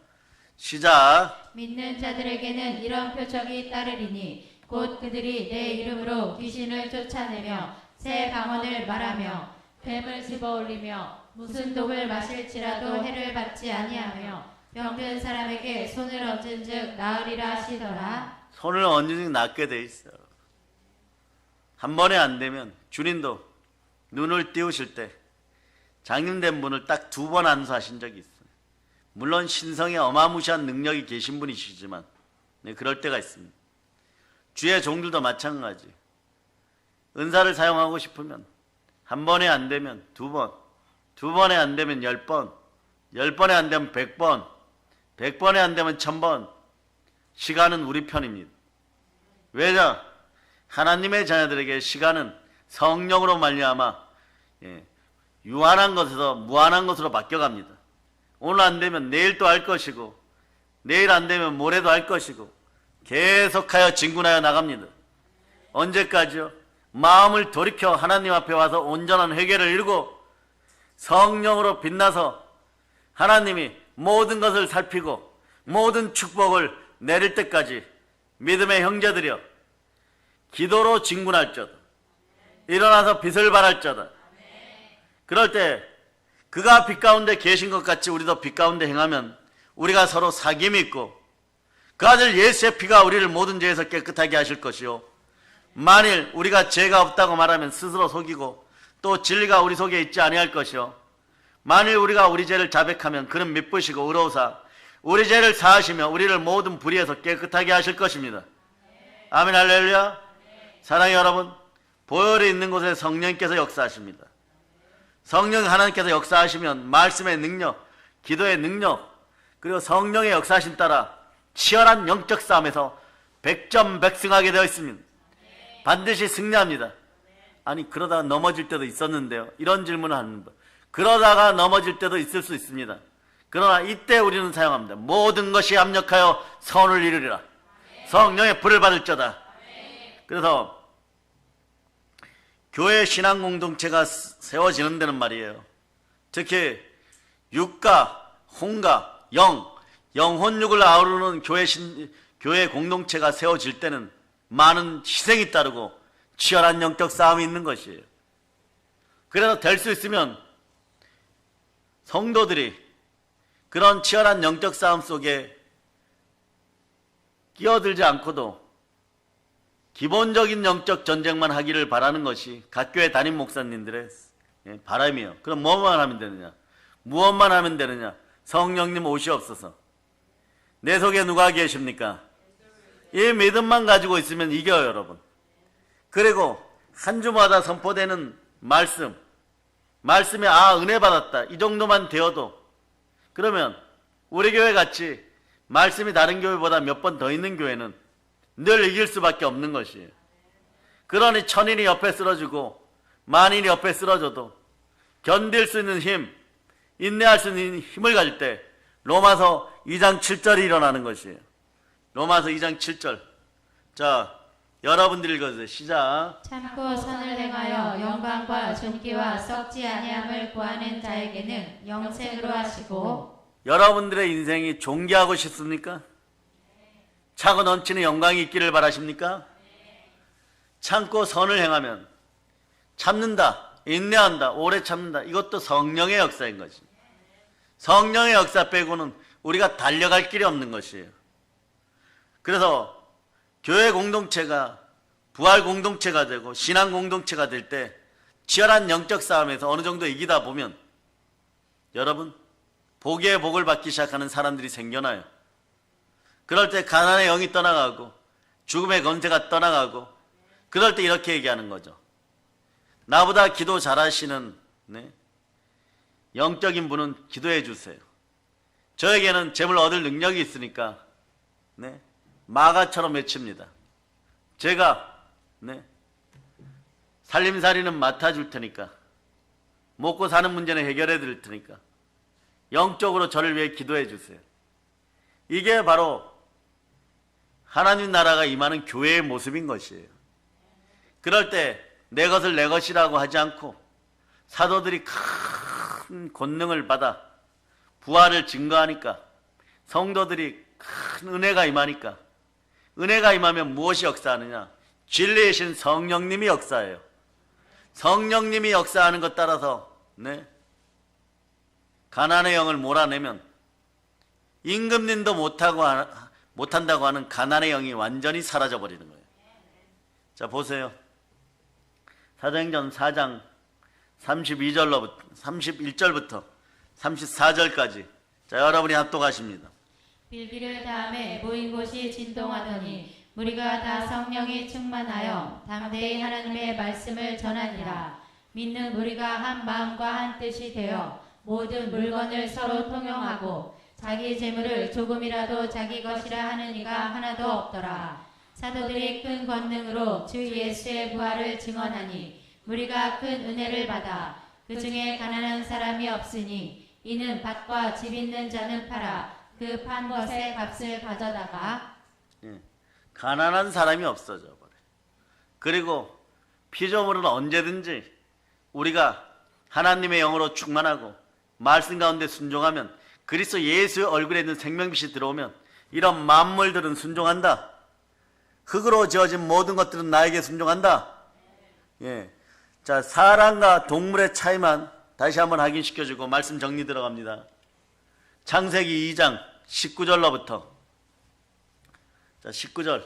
시작. 믿는 자들에게는 이런 표적이 따르리니 곧 그들이 내 이름으로 귀신을 쫓아내며 새 방언을 말하며 뱀을 집어올리며 무슨 독을 마실지라도 해를 받지 아니하며 병든 사람에게 손을 얹은즉 나으리라 하시더라. 손을 얹은즉 낫게 돼 있어요. 한 번에 안 되면 주님도 눈을 띄우실 때 장님된 분을 딱 2번 안수하신 적이 있어요. 물론 신성에 어마무시한 능력이 계신 분이시지만 네, 그럴 때가 있습니다. 주의 종들도 마찬가지. 은사를 사용하고 싶으면 한 번에 안 되면 2번, 2번에 안 되면 10번, 10번에 안 되면 100번, 100번에 안 되면 1000번. 시간은 우리 편입니다. 왜냐? 하나님의 자녀들에게 시간은 성령으로 말미암아 유한한 것에서 무한한 것으로 바뀌어갑니다. 오늘 안 되면 내일 또 할 것이고 내일 안 되면 모레도 할 것이고 계속하여 진군하여 나갑니다. 언제까지요? 마음을 돌이켜 하나님 앞에 와서 온전한 회개를 이루고 성령으로 빛나서 하나님이 모든 것을 살피고 모든 축복을 내릴 때까지 믿음의 형제들이여 기도로 진군할지어다. 일어나서 빛을 발할지어다. 그럴 때 그가 빛 가운데 계신 것 같이 우리도 빛 가운데 행하면 우리가 서로 사귐이 있고 그 아들 예수의 피가 우리를 모든 죄에서 깨끗하게 하실 것이요 만일 우리가 죄가 없다고 말하면 스스로 속이고 또 진리가 우리 속에 있지 아니할 것이요 만일 우리가 우리 죄를 자백하면 그는 미쁘시고 의로우사 우리 죄를 사하시며 우리를 모든 불의에서 깨끗하게 하실 것입니다. 아멘 할렐루야. 사랑의 여러분, 보혈이 있는 곳에 성령께서 역사하십니다. 성령 하나님께서 역사하시면 말씀의 능력, 기도의 능력, 그리고 성령의 역사하심 따라 치열한 영적 싸움에서 백전백승하게 되어 있습니다. 반드시 승리합니다. 아니 그러다가 넘어질 때도 있었는데요. 이런 질문을 합니다. 그러다가 넘어질 때도 있을 수 있습니다. 그러나 이때 우리는 사용합니다. 모든 것이 합력하여 선을 이루리라. 성령의 불을 받을지어다. 그래서 교회 신앙 공동체가 세워지는 데는 말이에요. 특히 육과 혼과 영혼육을 아우르는 교회 공동체가 세워질 때는 많은 희생이 따르고 치열한 영적 싸움이 있는 것이에요. 그래서 될 수 있으면 성도들이 그런 치열한 영적 싸움 속에 끼어들지 않고도 기본적인 영적 전쟁만 하기를 바라는 것이 각 교회 담임 목사님들의 바람이에요. 그럼 뭐만 하면 되느냐? 무엇만 하면 되느냐? 성령님 오시옵소서. 내 속에 누가 계십니까? 이 믿음만 가지고 있으면 이겨요, 여러분. 그리고 한 주마다 선포되는 말씀에 은혜 받았다. 이 정도만 되어도 그러면 우리 교회 같이 말씀이 다른 교회보다 몇 번 더 있는 교회는 늘 이길 수밖에 없는 것이에요. 그러니 천인이 옆에 쓰러지고 만인이 옆에 쓰러져도 견딜 수 있는 힘, 인내할 수 있는 힘을 가질 때 로마서 2장 7절이 일어나는 것이에요. 로마서 2장 7절. 자, 여러분들 읽어주세요. 시작. 참고 선을 행하여 영광과 존귀와 썩지 아니함을 구하는 자에게는 영생으로 하시고. 여러분들의 인생이 존귀하고 싶습니까? 차고 넘치는 영광이 있기를 바라십니까? 참고 선을 행하면 참는다, 인내한다, 오래 참는다. 이것도 성령의 역사인 것입니다. 성령의 역사 빼고는 우리가 달려갈 길이 없는 것이에요. 그래서 교회 공동체가 부활 공동체가 되고 신앙 공동체가 될 때 치열한 영적 싸움에서 어느 정도 이기다 보면 여러분 복의 복을 받기 시작하는 사람들이 생겨나요. 그럴 때 가난의 영이 떠나가고 죽음의 권세가 떠나가고 그럴 때 이렇게 얘기하는 거죠. 나보다 기도 잘하시는 영적인 분은 기도해 주세요. 저에게는 재물 얻을 능력이 있으니까 마가처럼 외칩니다. 제가 살림살이는 맡아줄 테니까 먹고 사는 문제는 해결해 드릴 테니까 영적으로 저를 위해 기도해 주세요. 이게 바로 하나님 나라가 임하는 교회의 모습인 것이에요. 그럴 때 내 것을 내 것이라고 하지 않고 사도들이 큰 권능을 받아 부활을 증거하니까 성도들이 큰 은혜가 임하니까 은혜가 임하면 무엇이 역사하느냐? 진리의 신 성령님이 역사해요. 성령님이 역사하는 것 따라서 가난의 영을 몰아내면 임금님도 못한다고 하는 가난의 영이 완전히 사라져버리는 거예요. 자, 보세요. 사도행전 4장 31절부터 34절까지. 자, 여러분이 합독하십니다. 빌기를 다음에 모인 곳이 진동하더니 무리가 다 성령이 충만하여 담대히 하나님의 말씀을 전하니라. 믿는 무리가 한 마음과 한 뜻이 되어 모든 물건을 서로 통용하고 자기 재물을 조금이라도 자기 것이라 하는 이가 하나도 없더라. 사도들이 큰 권능으로 주 예수의 부활을 증언하니 무리가 큰 은혜를 받아 그 중에 가난한 사람이 없으니 이는 밭과 집 있는 자는 팔아 그 판 것의 값을 가져다가 가난한 사람이 없어져 버려. 그리고 피조물은 언제든지 우리가 하나님의 영으로 충만하고 말씀 가운데 순종하면 그리스도 예수의 얼굴에 있는 생명빛이 들어오면 이런 만물들은 순종한다. 흙으로 지어진 모든 것들은 나에게 순종한다. 자, 사람과 동물의 차이만 다시 한번 확인시켜주고 말씀 정리 들어갑니다. 창세기 2장 19절로부터. 자, 19절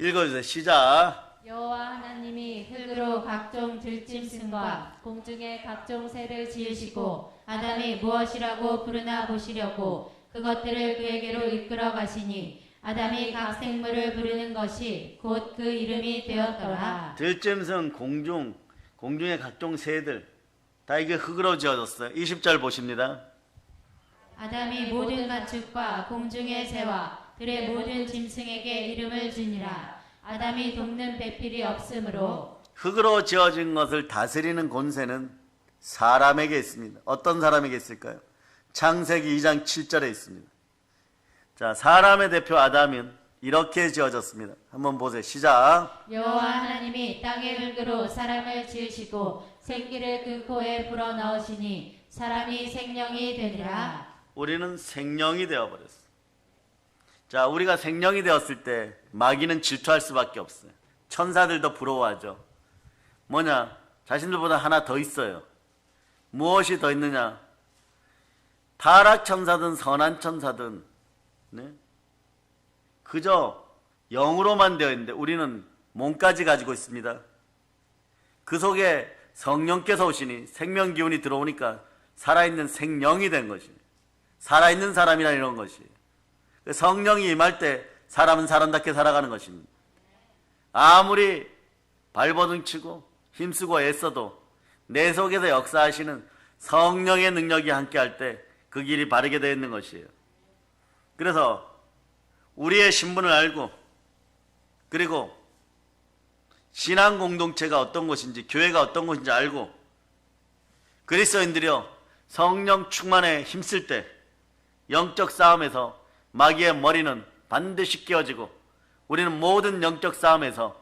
읽어주세요. 시작. 여호와 하나님이 흙으로 각종 들짐승과 공중의 각종 새를 지으시고 아담이 무엇이라고 부르나 보시려고 그것들을 그에게로 이끌어 가시니 아담이 각 생물을 부르는 것이 곧 그 이름이 되었더라. 들짐승, 공중의 각종 새들 다 이게 흙으로 지어졌어요. 20절 보십니다. 아담이 모든 가축과 공중의 새와 들의 모든 짐승에게 이름을 주니라. 아담이 돕는 배필이 없으므로 흙으로 지어진 것을 다스리는 권세는 사람에게 있습니다. 어떤 사람에게 있을까요? 창세기 2장 7절에 있습니다. 자, 사람의 대표 아담은 이렇게 지어졌습니다. 한번 보세요. 시작. 여호와 하나님이 땅의 흙으로 사람을 지으시고 생기를 그 코에 불어넣으시니 사람이 생명이 되니라. 우리는 생명이 되어버렸어요. 자, 우리가 생명이 되었을 때 마귀는 질투할 수밖에 없어요. 천사들도 부러워하죠. 뭐냐? 자신들보다 하나 더 있어요. 무엇이 더 있느냐? 타락 천사든 선한 천사든 그저 영으로만 되어 있는데 우리는 몸까지 가지고 있습니다. 그 속에 성령께서 오시니 생명 기운이 들어오니까 살아있는 생명이 된 것이에요. 살아있는 사람이라 이런 것이에요. 성령이 임할 때 사람은 사람답게 살아가는 것입니다. 아무리 발버둥 치고 힘쓰고 애써도 내 속에서 역사하시는 성령의 능력이 함께할 때 그 길이 바르게 되어 있는 것이에요. 그래서 우리의 신분을 알고 그리고 신앙 공동체가 어떤 것인지, 교회가 어떤 것인지 알고 그리스도인들이여 성령 충만에 힘쓸 때 영적 싸움에서 마귀의 머리는 반드시 깨어지고 우리는 모든 영적 싸움에서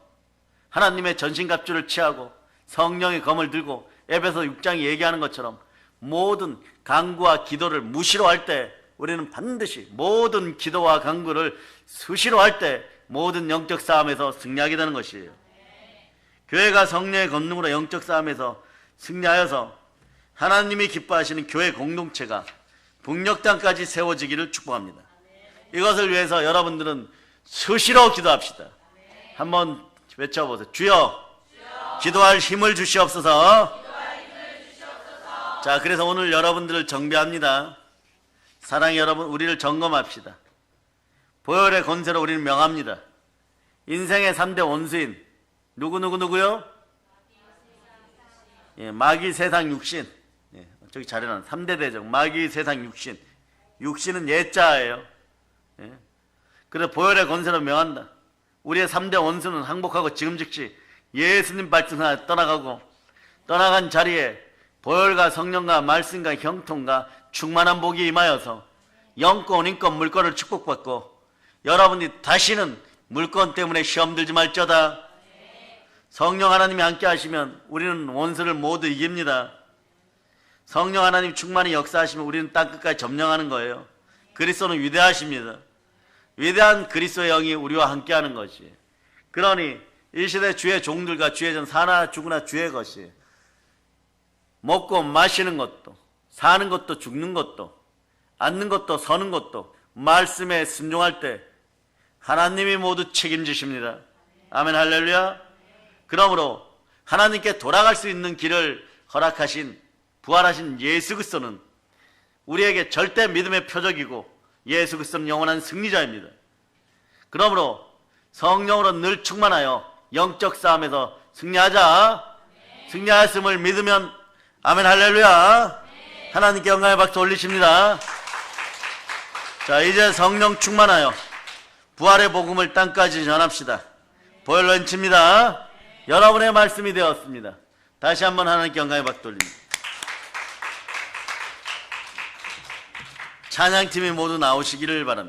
하나님의 전신갑주를 취하고 성령의 검을 들고 에베소 6장이 얘기하는 것처럼 모든 강구와 기도를 무시로 할 때 우리는 반드시 모든 기도와 강구를 수시로 할 때 모든 영적 싸움에서 승리하게 되는 것이에요. 교회가 성령의 권능으로 영적 싸움에서 승리하여서 하나님이 기뻐하시는 교회 공동체가 북녘 땅까지 세워지기를 축복합니다. 이것을 위해서 여러분들은 수시로 기도합시다. 한번 외쳐보세요. 주여, 기도할 힘을 주시옵소서. 자, 그래서 오늘 여러분들을 정비합니다. 사랑의 여러분, 우리를 점검합시다. 보혈의 권세로 우리는 명합니다. 인생의 3대 원수인 누구요? 예, 마귀, 세상, 육신. 예, 저기 자료는 3대 대적, 마귀, 세상, 육신. 육신은 예자예요. 예. 그래서 보혈의 권세로 명한다. 우리의 3대 원수는 항복하고 지금 즉시 예수님 발전하여 떠나가고, 떠나간 자리에 보혈과 성령과 말씀과 형통과 충만한 복이 임하여서 영권, 인권, 물권을 축복받고 여러분이 다시는 물권 때문에 시험 들지 말자다. 성령 하나님이 함께 하시면 우리는 원수를 모두 이깁니다. 성령 하나님 충만히 역사하시면 우리는 땅끝까지 점령하는 거예요. 그리스도는 위대하십니다. 위대한 그리스도의 영이 우리와 함께하는 것이에요. 그러니 이 시대 주의 종들과 주의 전 사나 죽으나 주의 것이에요. 먹고 마시는 것도, 사는 것도, 죽는 것도, 앉는 것도, 서는 것도 말씀에 순종할 때 하나님이 모두 책임지십니다. 아멘, 할렐루야. 그러므로 하나님께 돌아갈 수 있는 길을 허락하신 부활하신 예수 그리스도는 우리에게 절대 믿음의 표적이고 예수 그리스도는 영원한 승리자입니다. 그러므로 성령으로 늘 충만하여 영적 싸움에서 승리하자. 승리하였음을 믿으면 아멘, 할렐루야. 하나님께 영광의 박수 올리십니다. 자, 이제 성령 충만하여 부활의 복음을 땅까지 전합시다. 보혈로 얹힙니다. 여러분의 말씀이 되었습니다. 다시 한번 하나님께 영광의 박수 올립니다. 찬양팀이 모두 나오시기를 바랍니다.